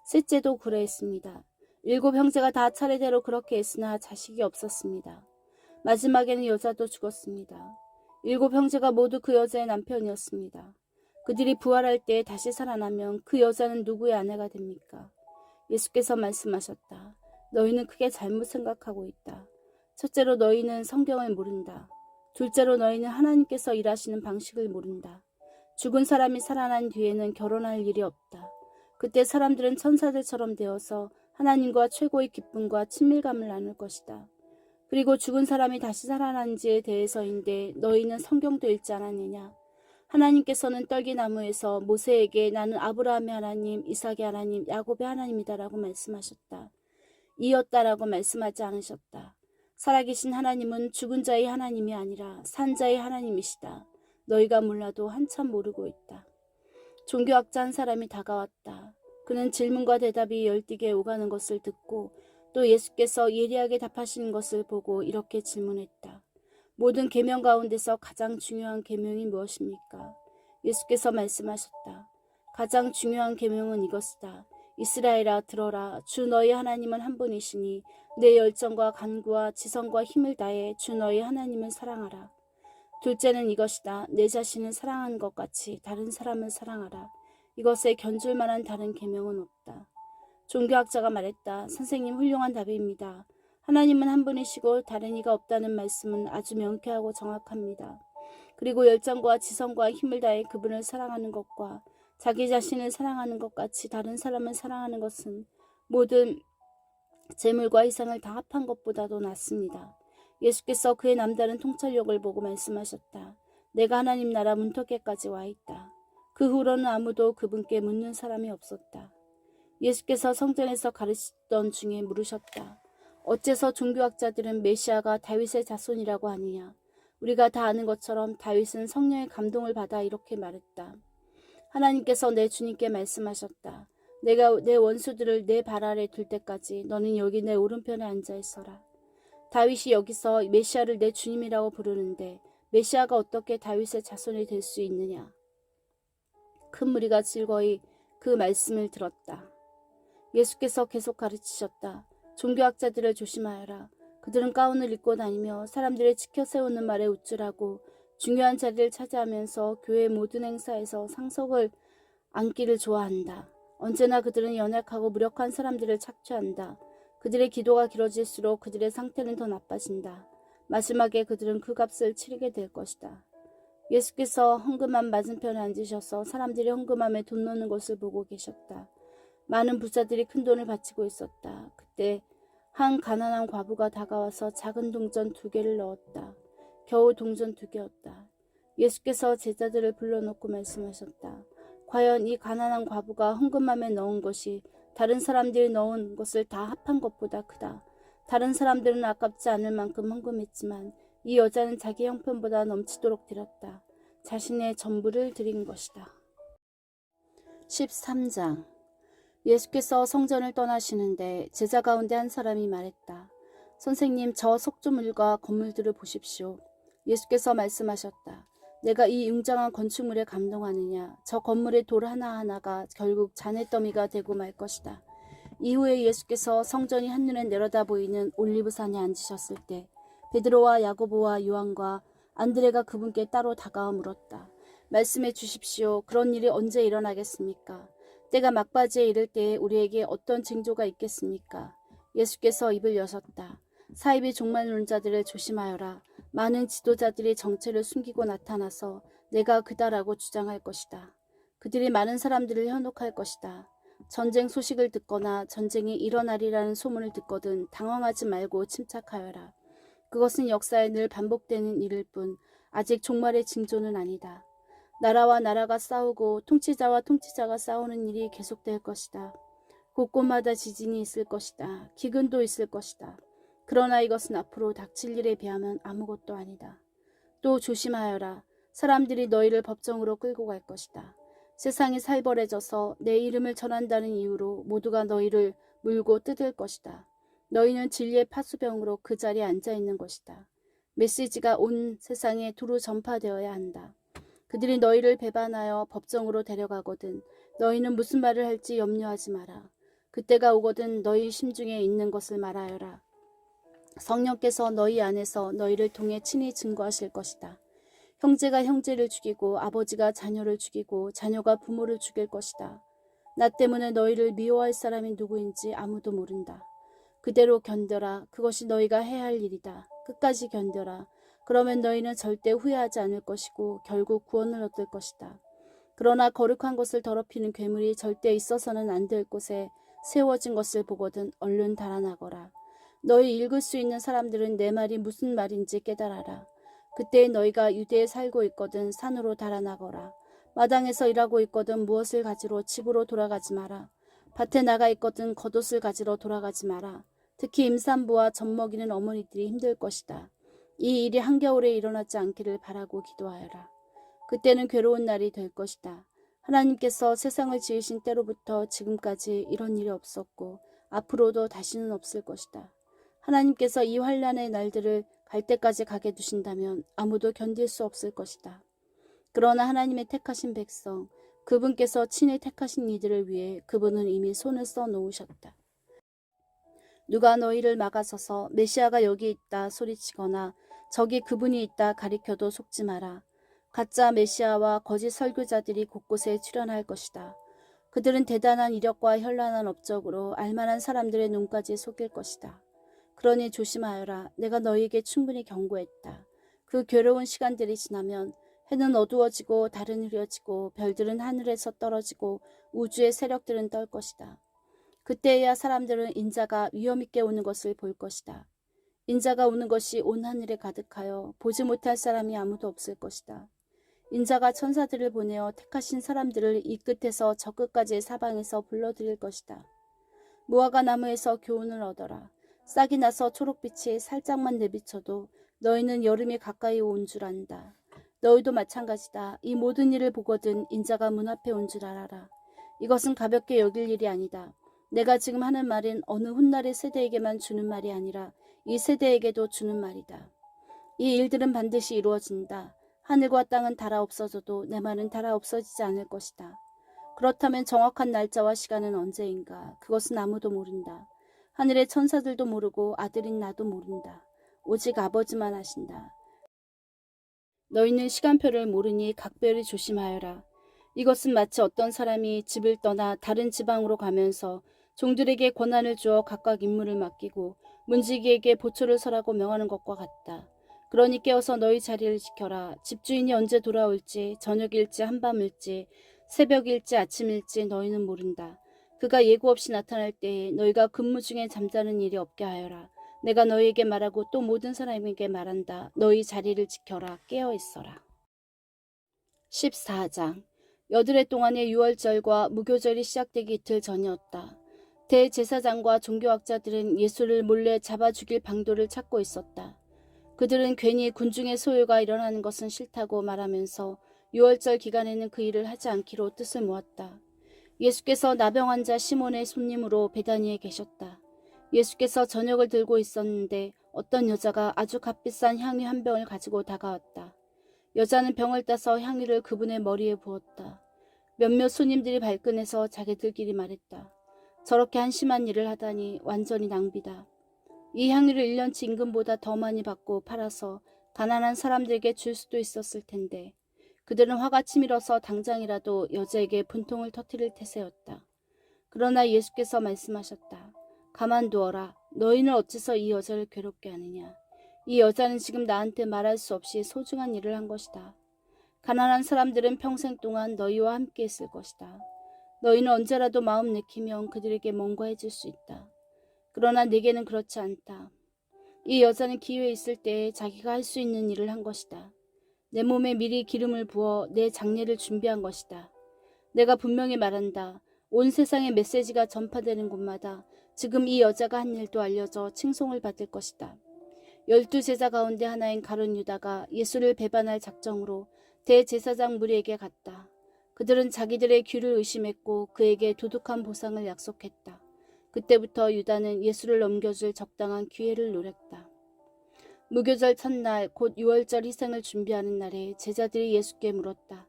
셋째도 그러했습니다. 7 형제가 다 차례대로 그렇게 했으나 자식이 없었습니다. 마지막에는 여자도 죽었습니다. 7 형제가 모두 그 여자의 남편이었습니다. 그들이 부활할 때 다시 살아나면 그 여자는 누구의 아내가 됩니까? 예수께서 말씀하셨다. 너희는 크게 잘못 생각하고 있다. 첫째로 너희는 성경을 모른다. 둘째로 너희는 하나님께서 일하시는 방식을 모른다. 죽은 사람이 살아난 뒤에는 결혼할 일이 없다. 그때 사람들은 천사들처럼 되어서 하나님과 최고의 기쁨과 친밀감을 나눌 것이다. 그리고 죽은 사람이 다시 살아난지에 대해서인데 너희는 성경도 읽지 않았느냐? 하나님께서는 떨기나무에서 모세에게 나는 아브라함의 하나님, 이삭의 하나님, 야곱의 하나님이다라고 말씀하셨다. 이었다라고 말씀하지 않으셨다. 살아계신 하나님은 죽은 자의 하나님이 아니라 산 자의 하나님이시다. 너희가 몰라도 한참 모르고 있다. 종교학자 한 사람이 다가왔다. 그는 질문과 대답이 열띠게 오가는 것을 듣고 또 예수께서 예리하게 답하시는 것을 보고 이렇게 질문했다. 모든 계명 가운데서 가장 중요한 계명이 무엇입니까? 예수께서 말씀하셨다. 가장 중요한 계명은 이것이다. 이스라엘아 들어라. 주 너희 하나님은 한 분이시니 내 열정과 간구와 지성과 힘을 다해 주 너희 하나님을 사랑하라. 둘째는 이것이다. 내 자신을 사랑하는 것 같이 다른 사람을 사랑하라. 이것에 견줄 만한 다른 계명은 없다. 종교학자가 말했다. 선생님, 훌륭한 답입니다. 하나님은 한 분이시고 다른 이가 없다는 말씀은 아주 명쾌하고 정확합니다. 그리고 열정과 지성과 힘을 다해 그분을 사랑하는 것과 자기 자신을 사랑하는 것 같이 다른 사람을 사랑하는 것은 모든 재물과 희생을 다 합한 것보다도 낫습니다. 예수께서 그의 남다른 통찰력을 보고 말씀하셨다. 내가 하나님 나라 문턱에까지 와 있다. 그 후로는 아무도 그분께 묻는 사람이 없었다. 예수께서 성전에서 가르치던 중에 물으셨다. 어째서 종교학자들은 메시아가 다윗의 자손이라고 하느냐? 우리가 다 아는 것처럼 다윗은 성령의 감동을 받아 이렇게 말했다. 하나님께서 내 주님께 말씀하셨다. 내가 내 원수들을 내 발 아래 둘 때까지 너는 여기 내 오른편에 앉아 있어라. 다윗이 여기서 메시아를 내 주님이라고 부르는데 메시아가 어떻게 다윗의 자손이 될 수 있느냐? 큰 무리가 즐거이 그 말씀을 들었다. 예수께서 계속 가르치셨다. 종교학자들을 조심하여라. 그들은 가운을 입고 다니며 사람들을 치켜 세우는 말에 우쭐하고 중요한 자리를 차지하면서 교회 모든 행사에서 상석을 앉기를 좋아한다. 언제나 그들은 연약하고 무력한 사람들을 착취한다. 그들의 기도가 길어질수록 그들의 상태는 더 나빠진다. 마지막에 그들은 그 값을 치르게 될 것이다. 예수께서 헌금함 맞은편에 앉으셔서 사람들이 헌금함에 돈 넣는 것을 보고 계셨다. 많은 부자들이 큰 돈을 바치고 있었다. 그때 한 가난한 과부가 다가와서 작은 동전 2개를 넣었다. 겨우 동전 2개였다. 예수께서 제자들을 불러놓고 말씀하셨다. 과연 이 가난한 과부가 헌금함에 넣은 것이 다른 사람들이 넣은 것을 다 합한 것보다 크다. 다른 사람들은 아깝지 않을 만큼 헌금했지만 이 여자는 자기 형편보다 넘치도록 드렸다. 자신의 전부를 드린 것이다. 13장. 예수께서 성전을 떠나시는데 제자 가운데 한 사람이 말했다. 선생님, 저 석조물과 건물들을 보십시오. 예수께서 말씀하셨다. 내가 이 웅장한 건축물에 감동하느냐? 저 건물의 돌 하나하나가 결국 잔해더미가 되고 말 것이다. 이후에 예수께서 성전이 한눈에 내려다 보이는 올리브산에 앉으셨을 때 베드로와 야고보와 요한과 안드레가 그분께 따로 다가와 물었다. 말씀해 주십시오. 그런 일이 언제 일어나겠습니까? 때가 막바지에 이를 때에 우리에게 어떤 징조가 있겠습니까? 예수께서 입을 여셨다. 사이비 종말론자들을 조심하여라. 많은 지도자들이 정체를 숨기고 나타나서 내가 그다라고 주장할 것이다. 그들이 많은 사람들을 현혹할 것이다. 전쟁 소식을 듣거나 전쟁이 일어나리라는 소문을 듣거든 당황하지 말고 침착하여라. 그것은 역사에 늘 반복되는 일일 뿐 아직 종말의 징조는 아니다. 나라와 나라가 싸우고 통치자와 통치자가 싸우는 일이 계속될 것이다. 곳곳마다 지진이 있을 것이다. 기근도 있을 것이다. 그러나 이것은 앞으로 닥칠 일에 비하면 아무것도 아니다. 또 조심하여라. 사람들이 너희를 법정으로 끌고 갈 것이다. 세상이 살벌해져서 내 이름을 전한다는 이유로 모두가 너희를 물고 뜯을 것이다. 너희는 진리의 파수병으로 그 자리에 앉아 있는 것이다. 메시지가 온 세상에 두루 전파되어야 한다. 그들이 너희를 배반하여 법정으로 데려가거든 너희는 무슨 말을 할지 염려하지 마라. 그때가 오거든 너희 심중에 있는 것을 말하여라. 성령께서 너희 안에서 너희를 통해 친히 증거하실 것이다. 형제가 형제를 죽이고 아버지가 자녀를 죽이고 자녀가 부모를 죽일 것이다. 나 때문에 너희를 미워할 사람이 누구인지 아무도 모른다. 그대로 견뎌라. 그것이 너희가 해야 할 일이다. 끝까지 견뎌라. 그러면 너희는 절대 후회하지 않을 것이고 결국 구원을 얻을 것이다. 그러나 거룩한 것을 더럽히는 괴물이 절대 있어서는 안 될 곳에 세워진 것을 보거든 얼른 달아나거라. 너희 읽을 수 있는 사람들은 내 말이 무슨 말인지 깨달아라. 그때 너희가 유대에 살고 있거든 산으로 달아나거라. 마당에서 일하고 있거든 무엇을 가지러 집으로 돌아가지 마라. 밭에 나가 있거든 겉옷을 가지러 돌아가지 마라. 특히 임산부와 젖먹이는 어머니들이 힘들 것이다. 이 일이 한겨울에 일어나지 않기를 바라고 기도하여라. 그때는 괴로운 날이 될 것이다. 하나님께서 세상을 지으신 때로부터 지금까지 이런 일이 없었고 앞으로도 다시는 없을 것이다. 하나님께서 이 환난의 날들을 갈 때까지 가게 두신다면 아무도 견딜 수 없을 것이다. 그러나 하나님의 택하신 백성, 그분께서 친히 택하신 이들을 위해 그분은 이미 손을 써놓으셨다. 누가 너희를 막아서서 메시아가 여기 있다 소리치거나 저기 그분이 있다 가리켜도 속지 마라. 가짜 메시아와 거짓 설교자들이 곳곳에 출현할 것이다. 그들은 대단한 이력과 현란한 업적으로 알만한 사람들의 눈까지 속일 것이다. 그러니 조심하여라. 내가 너희에게 충분히 경고했다. 그 괴로운 시간들이 지나면 해는 어두워지고 달은 흐려지고 별들은 하늘에서 떨어지고 우주의 세력들은 떨 것이다. 그때야 사람들은 인자가 위엄있게 오는 것을 볼 것이다. 인자가 오는 것이 온 하늘에 가득하여 보지 못할 사람이 아무도 없을 것이다. 인자가 천사들을 보내어 택하신 사람들을 이 끝에서 저 끝까지의 사방에서 불러들일 것이다. 무화과 나무에서 교훈을 얻어라. 싹이 나서 초록빛이 살짝만 내비쳐도 너희는 여름이 가까이 온 줄 안다. 너희도 마찬가지다. 이 모든 일을 보거든 인자가 문 앞에 온 줄 알아라. 이것은 가볍게 여길 일이 아니다. 내가 지금 하는 말은 어느 훗날의 세대에게만 주는 말이 아니라 이 세대에게도 주는 말이다. 이 일들은 반드시 이루어진다. 하늘과 땅은 닳아 없어져도 내 말은 닳아 없어지지 않을 것이다. 그렇다면 정확한 날짜와 시간은 언제인가? 그것은 아무도 모른다. 하늘의 천사들도 모르고 아들인 나도 모른다. 오직 아버지만 아신다. 너희는 시간표를 모르니 각별히 조심하여라. 이것은 마치 어떤 사람이 집을 떠나 다른 지방으로 가면서 종들에게 권한을 주어 각각 임무를 맡기고 문지기에게 보초를 서라고 명하는 것과 같다. 그러니 깨어서 너희 자리를 지켜라. 집주인이 언제 돌아올지 저녁일지 한밤일지 새벽일지 아침일지 너희는 모른다. 그가 예고 없이 나타날 때에 너희가 근무 중에 잠자는 일이 없게 하여라. 내가 너희에게 말하고 또 모든 사람에게 말한다. 너희 자리를 지켜라. 깨어 있어라. 14장. 여드레 동안의 유월절과 무교절이 시작되기 이틀 전이었다. 대제사장과 종교학자들은 예수를 몰래 잡아 죽일 방도를 찾고 있었다. 그들은 괜히 군중의 소요가 일어나는 것은 싫다고 말하면서 유월절 기간에는 그 일을 하지 않기로 뜻을 모았다. 예수께서 나병 환자 시몬의 손님으로 베다니에 계셨다. 예수께서 저녁을 들고 있었는데 어떤 여자가 아주 값비싼 향유 한 병을 가지고 다가왔다. 여자는 병을 따서 향유를 그분의 머리에 부었다. 몇몇 손님들이 발끈해서 자기들끼리 말했다. 저렇게 한심한 일을 하다니 완전히 낭비다. 이 향유를 1년치 임금보다 더 많이 받고 팔아서 가난한 사람들에게 줄 수도 있었을 텐데 그들은 화가 치밀어서 당장이라도 여자에게 분통을 터뜨릴 태세였다. 그러나 예수께서 말씀하셨다. 가만두어라. 너희는 어째서 이 여자를 괴롭게 하느냐. 이 여자는 지금 나한테 말할 수 없이 소중한 일을 한 것이다. 가난한 사람들은 평생 동안 너희와 함께 있을 것이다. 너희는 언제라도 마음 내키면 그들에게 뭔가 해줄 수 있다. 그러나 내게는 그렇지 않다. 이 여자는 기회 있을 때에 자기가 할 수 있는 일을 한 것이다. 내 몸에 미리 기름을 부어 내 장례를 준비한 것이다. 내가 분명히 말한다. 온 세상의 메시지가 전파되는 곳마다 지금 이 여자가 한 일도 알려져 칭송을 받을 것이다. 12제자 가운데 하나인 가룟 유다가 예수를 배반할 작정으로 대제사장 무리에게 갔다. 그들은 자기들의 귀를 의심했고 그에게 도둑한 보상을 약속했다. 그때부터 유다는 예수를 넘겨줄 적당한 기회를 노렸다. 무교절 첫날 곧 유월절 희생을 준비하는 날에 제자들이 예수께 물었다.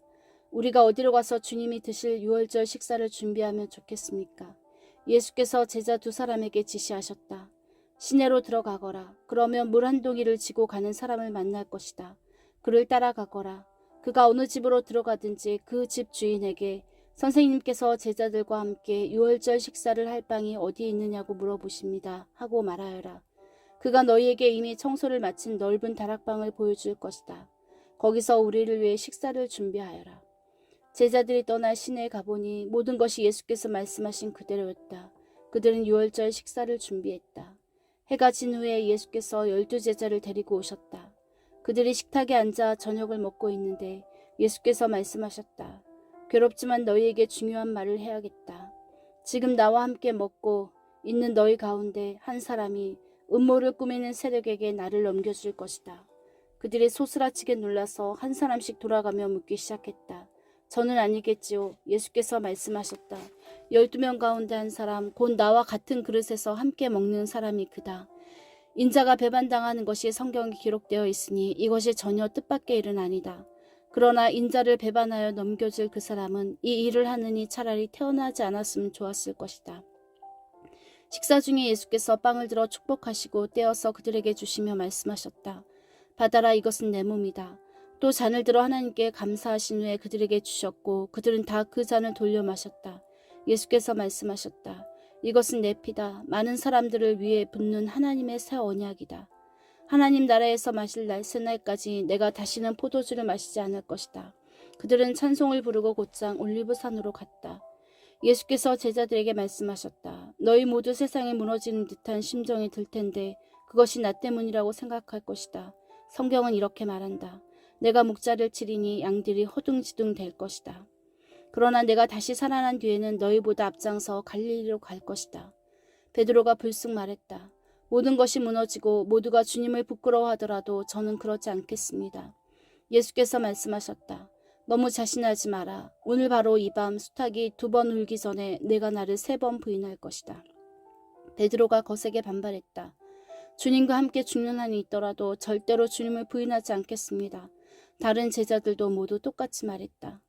우리가 어디로 가서 주님이 드실 유월절 식사를 준비하면 좋겠습니까? 예수께서 제자 두 사람에게 지시하셨다. 시내로 들어가거라. 그러면 물 한 동이를 지고 가는 사람을 만날 것이다. 그를 따라가거라. 그가 어느 집으로 들어가든지 그 집 주인에게 선생님께서 제자들과 함께 유월절 식사를 할 방이 어디 있느냐고 물어보십니다. 하고 말하여라. 그가 너희에게 이미 청소를 마친 넓은 다락방을 보여줄 것이다. 거기서 우리를 위해 식사를 준비하여라. 제자들이 떠나 시내에 가보니 모든 것이 예수께서 말씀하신 그대로였다. 그들은 유월절 식사를 준비했다. 해가 진 후에 예수께서 12제자를 데리고 오셨다. 그들이 식탁에 앉아 저녁을 먹고 있는데 예수께서 말씀하셨다. 괴롭지만 너희에게 중요한 말을 해야겠다. 지금 나와 함께 먹고 있는 너희 가운데 한 사람이 음모를 꾸미는 세력에게 나를 넘겨줄 것이다. 그들이 소스라치게 놀라서 한 사람씩 돌아가며 묻기 시작했다. 저는 아니겠지요. 예수께서 말씀하셨다. 12명 가운데 한 사람, 곧 나와 같은 그릇에서 함께 먹는 사람이 그다. 인자가 배반당하는 것이 성경에 기록되어 있으니 이것이 전혀 뜻밖의 일은 아니다. 그러나 인자를 배반하여 넘겨줄 그 사람은 이 일을 하느니 차라리 태어나지 않았으면 좋았을 것이다. 식사 중에 예수께서 빵을 들어 축복하시고 떼어서 그들에게 주시며 말씀하셨다. 받아라, 이것은 내 몸이다. 또 잔을 들어 하나님께 감사하신 후에 그들에게 주셨고 그들은 다 그 잔을 돌려 마셨다. 예수께서 말씀하셨다. 이것은 내 피다. 많은 사람들을 위해 붓는 하나님의 새 언약이다. 하나님 나라에서 마실 날 새날까지 내가 다시는 포도주를 마시지 않을 것이다. 그들은 찬송을 부르고 곧장 올리브산으로 갔다. 예수께서 제자들에게 말씀하셨다. 너희 모두 세상에 무너지는 듯한 심정이 들 텐데 그것이 나 때문이라고 생각할 것이다. 성경은 이렇게 말한다. 내가 목자를 치리니 양들이 허둥지둥 될 것이다. 그러나 내가 다시 살아난 뒤에는 너희보다 앞장서 갈릴리로 갈 것이다. 베드로가 불쑥 말했다. 모든 것이 무너지고 모두가 주님을 부끄러워하더라도 저는 그렇지 않겠습니다. 예수께서 말씀하셨다. 너무 자신하지 마라. 오늘 바로 이 밤 수탉이 2번 울기 전에 내가 나를 3번 부인할 것이다. 베드로가 거세게 반발했다. 주님과 함께 죽는 한이 있더라도 절대로 주님을 부인하지 않겠습니다. 다른 제자들도 모두 똑같이 말했다.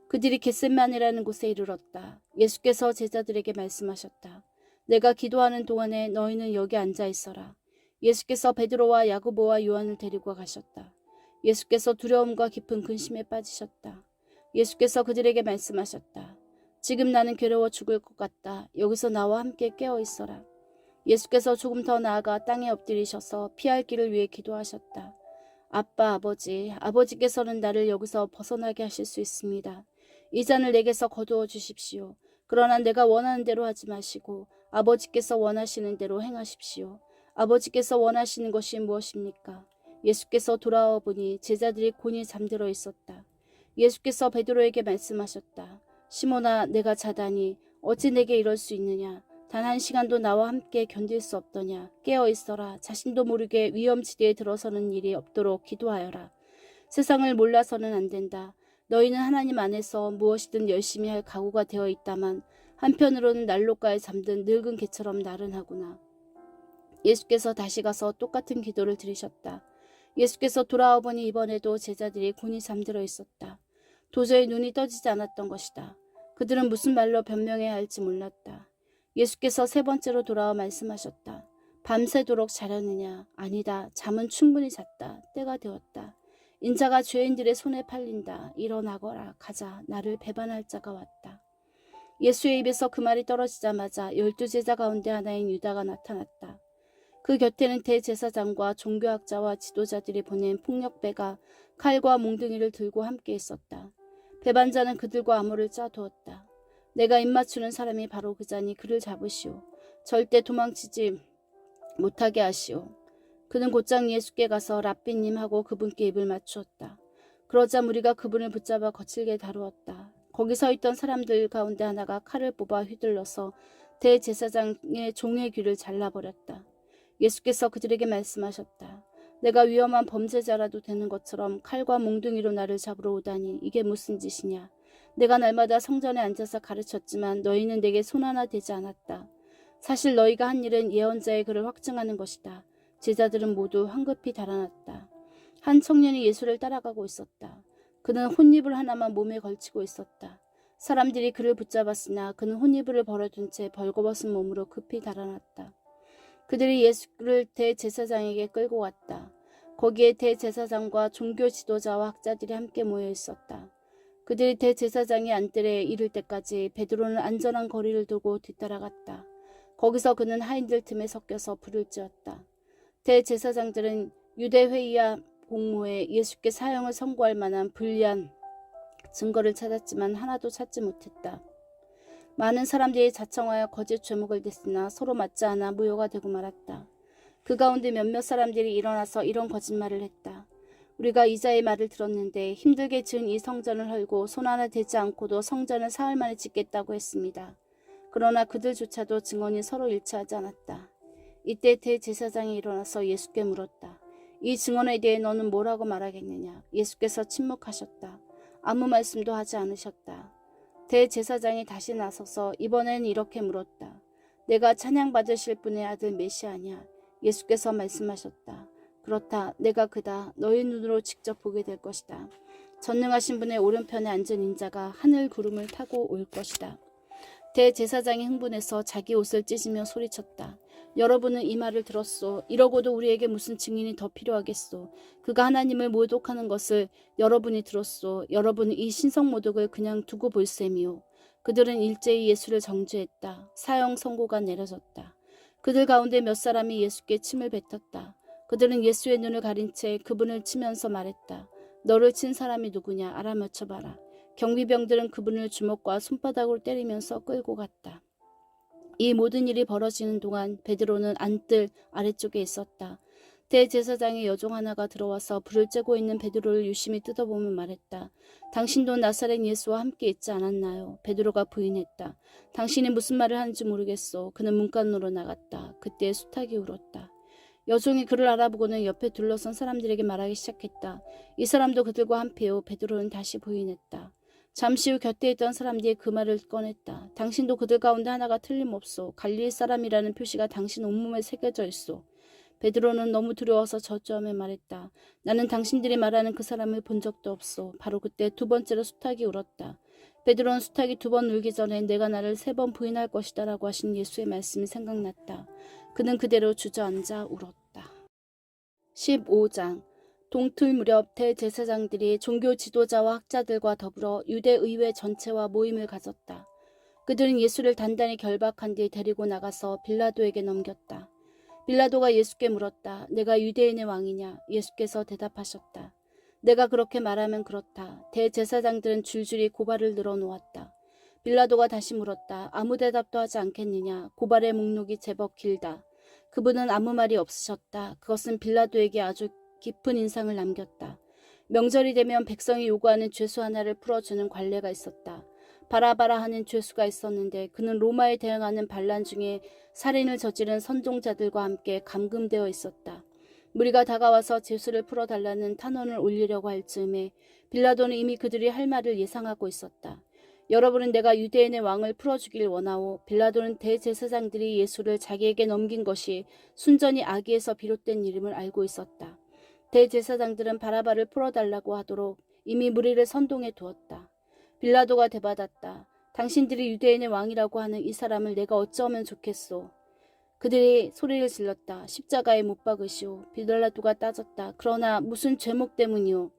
그들이 겟셋만이라는 곳에 이르렀다. 예수께서 제자들에게 말씀하셨다. 내가 기도하는 동안에 너희는 여기 앉아 있어라. 예수께서 베드로와 야고보와 요한을 데리고 가셨다. 예수께서 두려움과 깊은 근심에 빠지셨다. 예수께서 그들에게 말씀하셨다. 지금 나는 괴로워 죽을 것 같다. 여기서 나와 함께 깨어 있어라. 예수께서 조금 더 나아가 땅에 엎드리셔서 피할 길을 위해 기도하셨다. 아빠, 아버지께서는 나를 여기서 벗어나게 하실 수 있습니다. 이 잔을 내게서 거두어 주십시오. 그러나 내가 원하는 대로 하지 마시고 아버지께서 원하시는 대로 행하십시오. 아버지께서 원하시는 것이 무엇입니까? 예수께서 돌아와 보니 제자들이 곤히 잠들어 있었다. 예수께서 베드로에게 말씀하셨다. 시몬아, 내가 자다니 어찌 내게 이럴 수 있느냐? 단 한 시간도 나와 함께 견딜 수 없더냐? 깨어 있어라. 자신도 모르게 위험지대에 들어서는 일이 없도록 기도하여라. 세상을 몰라서는 안 된다. 너희는 하나님 안에서 무엇이든 열심히 할 각오가 되어 있다만 한편으로는 난로가에 잠든 늙은 개처럼 나른하구나. 예수께서 다시 가서 똑같은 기도를 드리셨다. 예수께서 돌아와 보니 이번에도 제자들이 곤히 잠들어 있었다. 도저히 눈이 떠지지 않았던 것이다. 그들은 무슨 말로 변명해야 할지 몰랐다. 예수께서 3번째로 돌아와 말씀하셨다. 밤새도록 자려느냐? 아니다. 잠은 충분히 잤다. 때가 되었다. 인자가 죄인들의 손에 팔린다. 일어나거라. 가자. 나를 배반할 자가 왔다. 예수의 입에서 그 말이 떨어지자마자 12제자 가운데 하나인 유다가 나타났다. 그 곁에는 대제사장과 종교학자와 지도자들이 보낸 폭력배가 칼과 몽둥이를 들고 함께 있었다. 배반자는 그들과 암호를 짜두었다. 내가 입맞추는 사람이 바로 그자니 그를 잡으시오. 절대 도망치지 못하게 하시오. 그는 곧장 예수께 가서 랍비님 하고 그분께 입을 맞추었다. 그러자 무리가 그분을 붙잡아 거칠게 다루었다. 거기 서 있던 사람들 가운데 하나가 칼을 뽑아 휘둘러서 대제사장의 종의 귀를 잘라버렸다. 예수께서 그들에게 말씀하셨다. 내가 위험한 범죄자라도 되는 것처럼 칼과 몽둥이로 나를 잡으러 오다니 이게 무슨 짓이냐. 내가 날마다 성전에 앉아서 가르쳤지만 너희는 내게 손 하나 대지 않았다. 사실 너희가 한 일은 예언자의 글을 확증하는 것이다. 제자들은 모두 황급히 달아났다. 한 청년이 예수를 따라가고 있었다. 그는 혼이불 하나만 몸에 걸치고 있었다. 사람들이 그를 붙잡았으나 그는 혼이불을 벌어둔 채 벌거벗은 몸으로 급히 달아났다. 그들이 예수를 대제사장에게 끌고 갔다. 거기에 대제사장과 종교 지도자와 학자들이 함께 모여 있었다. 그들이 대제사장이 안뜰에 이를 때까지 베드로는 안전한 거리를 두고 뒤따라갔다. 거기서 그는 하인들 틈에 섞여서 불을 지었다. 대제사장들은 유대회의와 공모에 예수께 사형을 선고할 만한 불리한 증거를 찾았지만 하나도 찾지 못했다. 많은 사람들이 자청하여 거짓 죄목을 댔으나 서로 맞지 않아 무효가 되고 말았다. 그 가운데 몇몇 사람들이 일어나서 이런 거짓말을 했다. 우리가 이자의 말을 들었는데 힘들게 지은 이 성전을 헐고 손 하나 대지 않고도 성전을 사흘 만에 짓겠다고 했습니다. 그러나 그들조차도 증언이 서로 일치하지 않았다. 이때 대제사장이 일어나서 예수께 물었다. 이 증언에 대해 너는 뭐라고 말하겠느냐? 예수께서 침묵하셨다. 아무 말씀도 하지 않으셨다. 대제사장이 다시 나서서 이번엔 이렇게 물었다. 내가 찬양받으실 분의 아들 메시아냐? 예수께서 말씀하셨다. 그렇다. 내가 그다. 너희 눈으로 직접 보게 될 것이다. 전능하신 분의 오른편에 앉은 인자가 하늘 구름을 타고 올 것이다. 대제사장이 흥분해서 자기 옷을 찢으며 소리쳤다. 여러분은 이 말을 들었소. 이러고도 우리에게 무슨 증인이 더 필요하겠소. 그가 하나님을 모독하는 것을 여러분이 들었소. 여러분은 이 신성 모독을 그냥 두고 볼 셈이오. 그들은 일제히 예수를 정죄했다. 사형 선고가 내려졌다. 그들 가운데 몇 사람이 예수께 침을 뱉었다. 그들은 예수의 눈을 가린 채 그분을 치면서 말했다. 너를 친 사람이 누구냐 알아맞혀봐라. 경비병들은 그분을 주먹과 손바닥으로 때리면서 끌고 갔다. 이 모든 일이 벌어지는 동안 베드로는 안뜰 아래쪽에 있었다. 대제사장의 여종 하나가 들어와서 불을 쬐고 있는 베드로를 유심히 뜯어보며 말했다. 당신도 나사렛 예수와 함께 있지 않았나요? 베드로가 부인했다. 당신이 무슨 말을 하는지 모르겠소. 그는 문간으로 나갔다. 그때 수탉이 울었다. 여종이 그를 알아보고는 옆에 둘러선 사람들에게 말하기 시작했다. 이 사람도 그들과 한패요. 베드로는 다시 부인했다. 잠시 후 곁에 있던 사람들이 그 말을 꺼냈다. 당신도 그들 가운데 하나가 틀림없소. 갈릴리 사람이라는 표시가 당신 온몸에 새겨져 있소. 베드로는 너무 두려워서 저주하며 말했다. 나는 당신들이 말하는 그 사람을 본 적도 없소. 바로 그때 두 번째로 수탉이 울었다. 베드로는 수탉이 두 번 울기 전에 내가 나를 3번 부인할 것이다 라고 하신 예수의 말씀이 생각났다. 그는 그대로 주저앉아 울었다. 15장 동틀 무렵 대제사장들이 종교 지도자와 학자들과 더불어 유대의회 전체와 모임을 가졌다. 그들은 예수를 단단히 결박한 뒤 데리고 나가서 빌라도에게 넘겼다. 빌라도가 예수께 물었다. 내가 유대인의 왕이냐? 예수께서 대답하셨다. 내가 그렇게 말하면 그렇다. 대제사장들은 줄줄이 고발을 늘어놓았다. 빌라도가 다시 물었다. 아무 대답도 하지 않겠느냐? 고발의 목록이 제법 길다. 그분은 아무 말이 없으셨다. 그것은 빌라도에게 아주 깊은 인상을 남겼다. 명절이 되면 백성이 요구하는 죄수 하나를 풀어주는 관례가 있었다. 바라바라 하는 죄수가 있었는데 그는 로마에 대응하는 반란 중에 살인을 저지른 선종자들과 함께 감금되어 있었다. 무리가 다가와서 죄수를 풀어달라는 탄원을 올리려고 할 즈음에 빌라도는 이미 그들이 할 말을 예상하고 있었다. 여러분은 내가 유대인의 왕을 풀어주길 원하오. 빌라도는 대제사장들이 예수를 자기에게 넘긴 것이 순전히 악의에서 비롯된 일임을 알고 있었다. 대제사장들은 바라바를 풀어달라고 하도록 이미 무리를 선동해 두었다. 빌라도가 대받았다. 당신들이 유대인의 왕이라고 하는 이 사람을 내가 어쩌면 좋겠소. 그들이 소리를 질렀다. 십자가에 못 박으시오. 빌라도가 따졌다. 그러나 무슨 죄목 때문이오?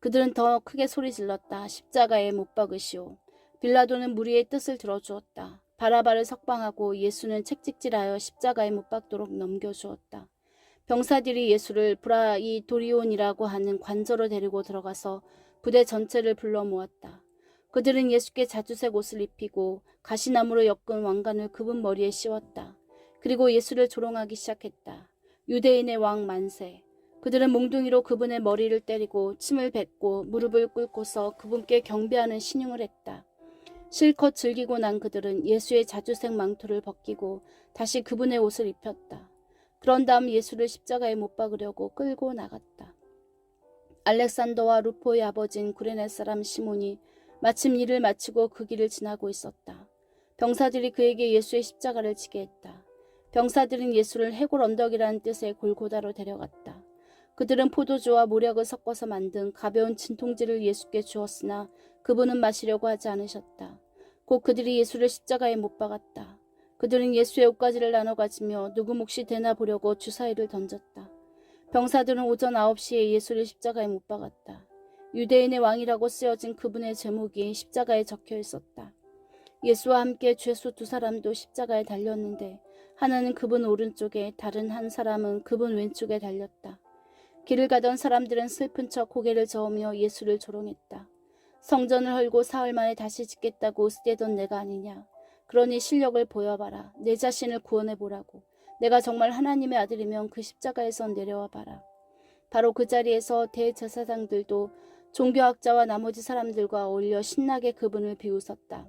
그들은 더 크게 소리 질렀다. 십자가에 못 박으시오. 빌라도는 무리의 뜻을 들어주었다. 바라바를 석방하고 예수는 책찍질하여 십자가에 못 박도록 넘겨주었다. 병사들이 예수를 브라이도리온이라고 하는 관저로 데리고 들어가서 부대 전체를 불러 모았다. 그들은 예수께 자주색 옷을 입히고 가시나무로 엮은 왕관을 그분 머리에 씌웠다. 그리고 예수를 조롱하기 시작했다. 유대인의 왕 만세. 그들은 몽둥이로 그분의 머리를 때리고 침을 뱉고 무릎을 꿇고서 그분께 경배하는 신용을 했다. 실컷 즐기고 난 그들은 예수의 자주색 망토를 벗기고 다시 그분의 옷을 입혔다. 그런 다음 예수를 십자가에 못 박으려고 끌고 나갔다. 알렉산더와 루포의 아버지인 구레네 사람 시몬이 마침 일을 마치고 그 길을 지나고 있었다. 병사들이 그에게 예수의 십자가를 지게 했다. 병사들은 예수를 해골 언덕이라는 뜻의 골고다로 데려갔다. 그들은 포도주와 모략을 섞어서 만든 가벼운 진통제를 예수께 주었으나 그분은 마시려고 하지 않으셨다. 곧 그들이 예수를 십자가에 못 박았다. 그들은 예수의 옷가지를 나눠 가지며 누구 몫이 되나 보려고 주사위를 던졌다. 병사들은 오전 9시에 예수를 십자가에 못 박았다. 유대인의 왕이라고 쓰여진 그분의 제목이 십자가에 적혀 있었다. 예수와 함께 죄수 2사람도 십자가에 달렸는데 하나는 그분 오른쪽에 다른 한 사람은 그분 왼쪽에 달렸다. 길을 가던 사람들은 슬픈 척 고개를 저으며 예수를 조롱했다. 성전을 헐고 사흘 만에 다시 짓겠다고 쓰대던 내가 아니냐. 그러니 실력을 보여봐라. 내 자신을 구원해보라고. 내가 정말 하나님의 아들이면 그 십자가에서 내려와 봐라. 바로 그 자리에서 대제사장들도 종교학자와 나머지 사람들과 어울려 신나게 그분을 비웃었다.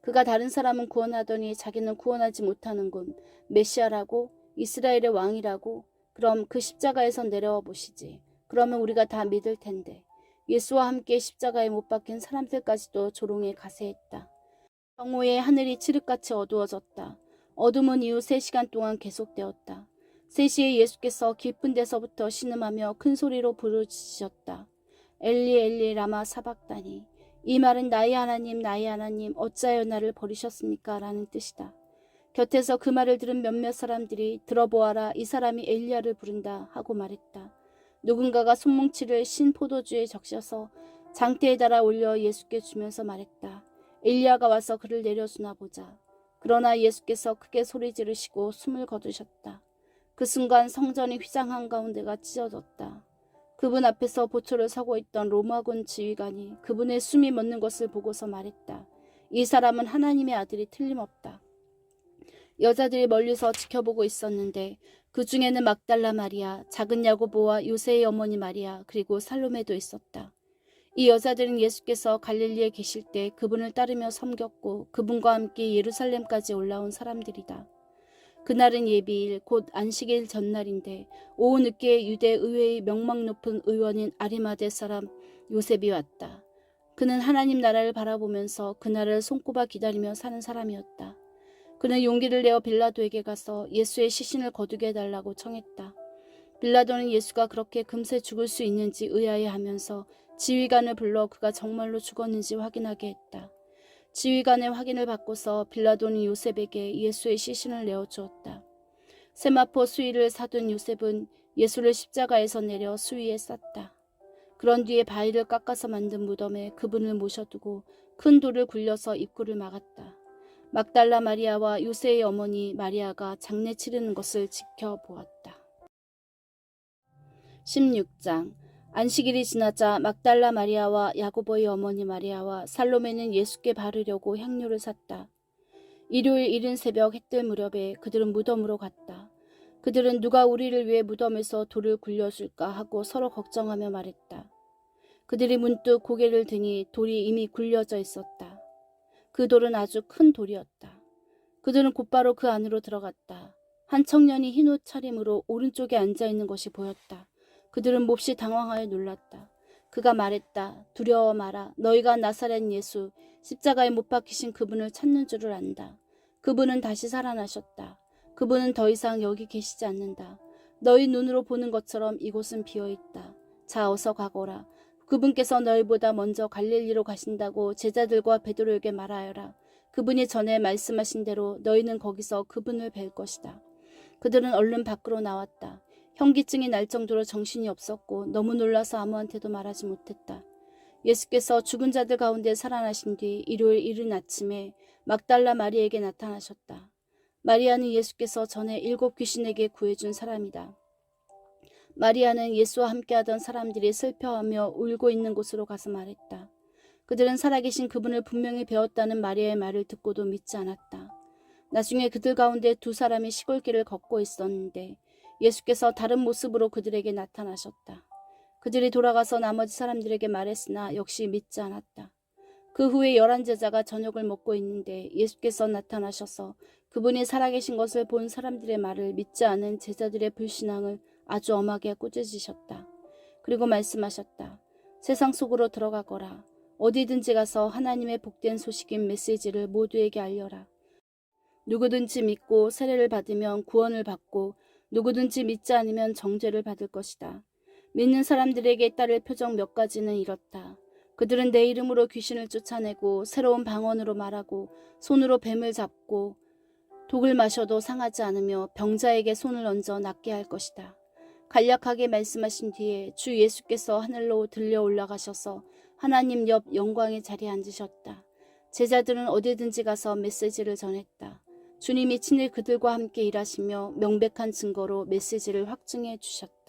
그가 다른 사람은 구원하더니 자기는 구원하지 못하는군. 메시아라고? 이스라엘의 왕이라고? 그럼 그 십자가에서 내려와 보시지. 그러면 우리가 다 믿을 텐데. 예수와 함께 십자가에 못 박힌 사람들까지도 조롱에 가세했다. 정오에 하늘이 칠흑같이 어두워졌다. 어둠은 이후 3시간 동안 계속되었다. 3시에 예수께서 깊은 데서부터 신음하며 큰 소리로 부르짖으셨다. 엘리 엘리 라마 사박다니. 이 말은 나의 하나님 어찌하여 나를 버리셨습니까? 라는 뜻이다. 곁에서 그 말을 들은 몇몇 사람들이 들어보아라 이 사람이 엘리야를 부른다 하고 말했다. 누군가가 손뭉치를 신 포도주에 적셔서 장대에 달아 올려 예수께 주면서 말했다. 엘리야가 와서 그를 내려주나 보자. 그러나 예수께서 크게 소리 지르시고 숨을 거두셨다. 그 순간 성전이 휘장 한가운데가 찢어졌다. 그분 앞에서 보초를 서고 있던 로마군 지휘관이 그분의 숨이 멎는 것을 보고서 말했다. 이 사람은 하나님의 아들이 틀림없다. 여자들이 멀리서 지켜보고 있었는데 그 중에는 막달라 마리아, 작은 야고보와 요새의 어머니 마리아, 그리고 살로메도 있었다. 이 여자들은 예수께서 갈릴리에 계실 때 그분을 따르며 섬겼고 그분과 함께 예루살렘까지 올라온 사람들이다. 그날은 예비일 곧 안식일 전날인데 오후 늦게 유대 의회의 명망 높은 의원인 아리마대 사람 요셉이 왔다. 그는 하나님 나라를 바라보면서 그날을 손꼽아 기다리며 사는 사람이었다. 그는 용기를 내어 빌라도에게 가서 예수의 시신을 거두게 해달라고 청했다. 빌라도는 예수가 그렇게 금세 죽을 수 있는지 의아해하면서 지휘관을 불러 그가 정말로 죽었는지 확인하게 했다. 지휘관의 확인을 받고서 빌라도는 요셉에게 예수의 시신을 내어주었다. 세마포 수의를 사둔 요셉은 예수를 십자가에서 내려 수위에 쌌다. 그런 뒤에 바위를 깎아서 만든 무덤에 그분을 모셔두고 큰 돌을 굴려서 입구를 막았다. 막달라 마리아와 요새의 어머니 마리아가 장례 치르는 것을 지켜보았다. 16장 안식일이 지나자 막달라 마리아와 야고보의 어머니 마리아와 살로메는 예수께 바르려고 향료를 샀다. 일요일 이른 새벽 해뜰 무렵에 그들은 무덤으로 갔다. 그들은 누가 우리를 위해 무덤에서 돌을 굴려줄까 하고 서로 걱정하며 말했다. 그들이 문득 고개를 드니 돌이 이미 굴려져 있었다. 그 돌은 아주 큰 돌이었다. 그들은 곧바로 그 안으로 들어갔다. 한 청년이 흰옷 차림으로 오른쪽에 앉아있는 것이 보였다. 그들은 몹시 당황하여 놀랐다. 그가 말했다. 두려워 마라. 너희가 나사렛 예수, 십자가에 못 박히신 그분을 찾는 줄을 안다. 그분은 다시 살아나셨다. 그분은 더 이상 여기 계시지 않는다. 너희 눈으로 보는 것처럼 이곳은 비어있다. 자, 어서 가거라. 그분께서 너희보다 먼저 갈릴리로 가신다고 제자들과 베드로에게 말하여라. 그분이 전에 말씀하신 대로 너희는 거기서 그분을 뵐 것이다. 그들은 얼른 밖으로 나왔다. 현기증이 날 정도로 정신이 없었고 너무 놀라서 아무한테도 말하지 못했다. 예수께서 죽은 자들 가운데 살아나신 뒤 일요일 이른 아침에 막달라 마리에게 나타나셨다. 마리아는 예수께서 전에 7 귀신에게 구해준 사람이다. 마리아는 예수와 함께하던 사람들이 슬퍼하며 울고 있는 곳으로 가서 말했다. 그들은 살아계신 그분을 분명히 배웠다는 마리아의 말을 듣고도 믿지 않았다. 나중에 그들 가운데 2 사람이 시골길을 걷고 있었는데 예수께서 다른 모습으로 그들에게 나타나셨다. 그들이 돌아가서 나머지 사람들에게 말했으나 역시 믿지 않았다. 그 후에 11 제자가 저녁을 먹고 있는데 예수께서 나타나셔서 그분이 살아계신 것을 본 사람들의 말을 믿지 않은 제자들의 불신앙을 아주 엄하게 꾸짖으셨다. 그리고 말씀하셨다. 세상 속으로 들어가거라. 어디든지 가서 하나님의 복된 소식인 메시지를 모두에게 알려라. 누구든지 믿고 세례를 받으면 구원을 받고 누구든지 믿지 않으면 정죄를 받을 것이다. 믿는 사람들에게 따를 표적 몇 가지는 이렇다. 그들은 내 이름으로 귀신을 쫓아내고 새로운 방언으로 말하고 손으로 뱀을 잡고 독을 마셔도 상하지 않으며 병자에게 손을 얹어 낫게 할 것이다. 간략하게 말씀하신 뒤에 주 예수께서 하늘로 들려 올라가셔서 하나님 옆 영광의 자리에 앉으셨다. 제자들은 어디든지 가서 메시지를 전했다. 주님이 친히 그들과 함께 일하시며 명백한 증거로 메시지를 확증해 주셨다.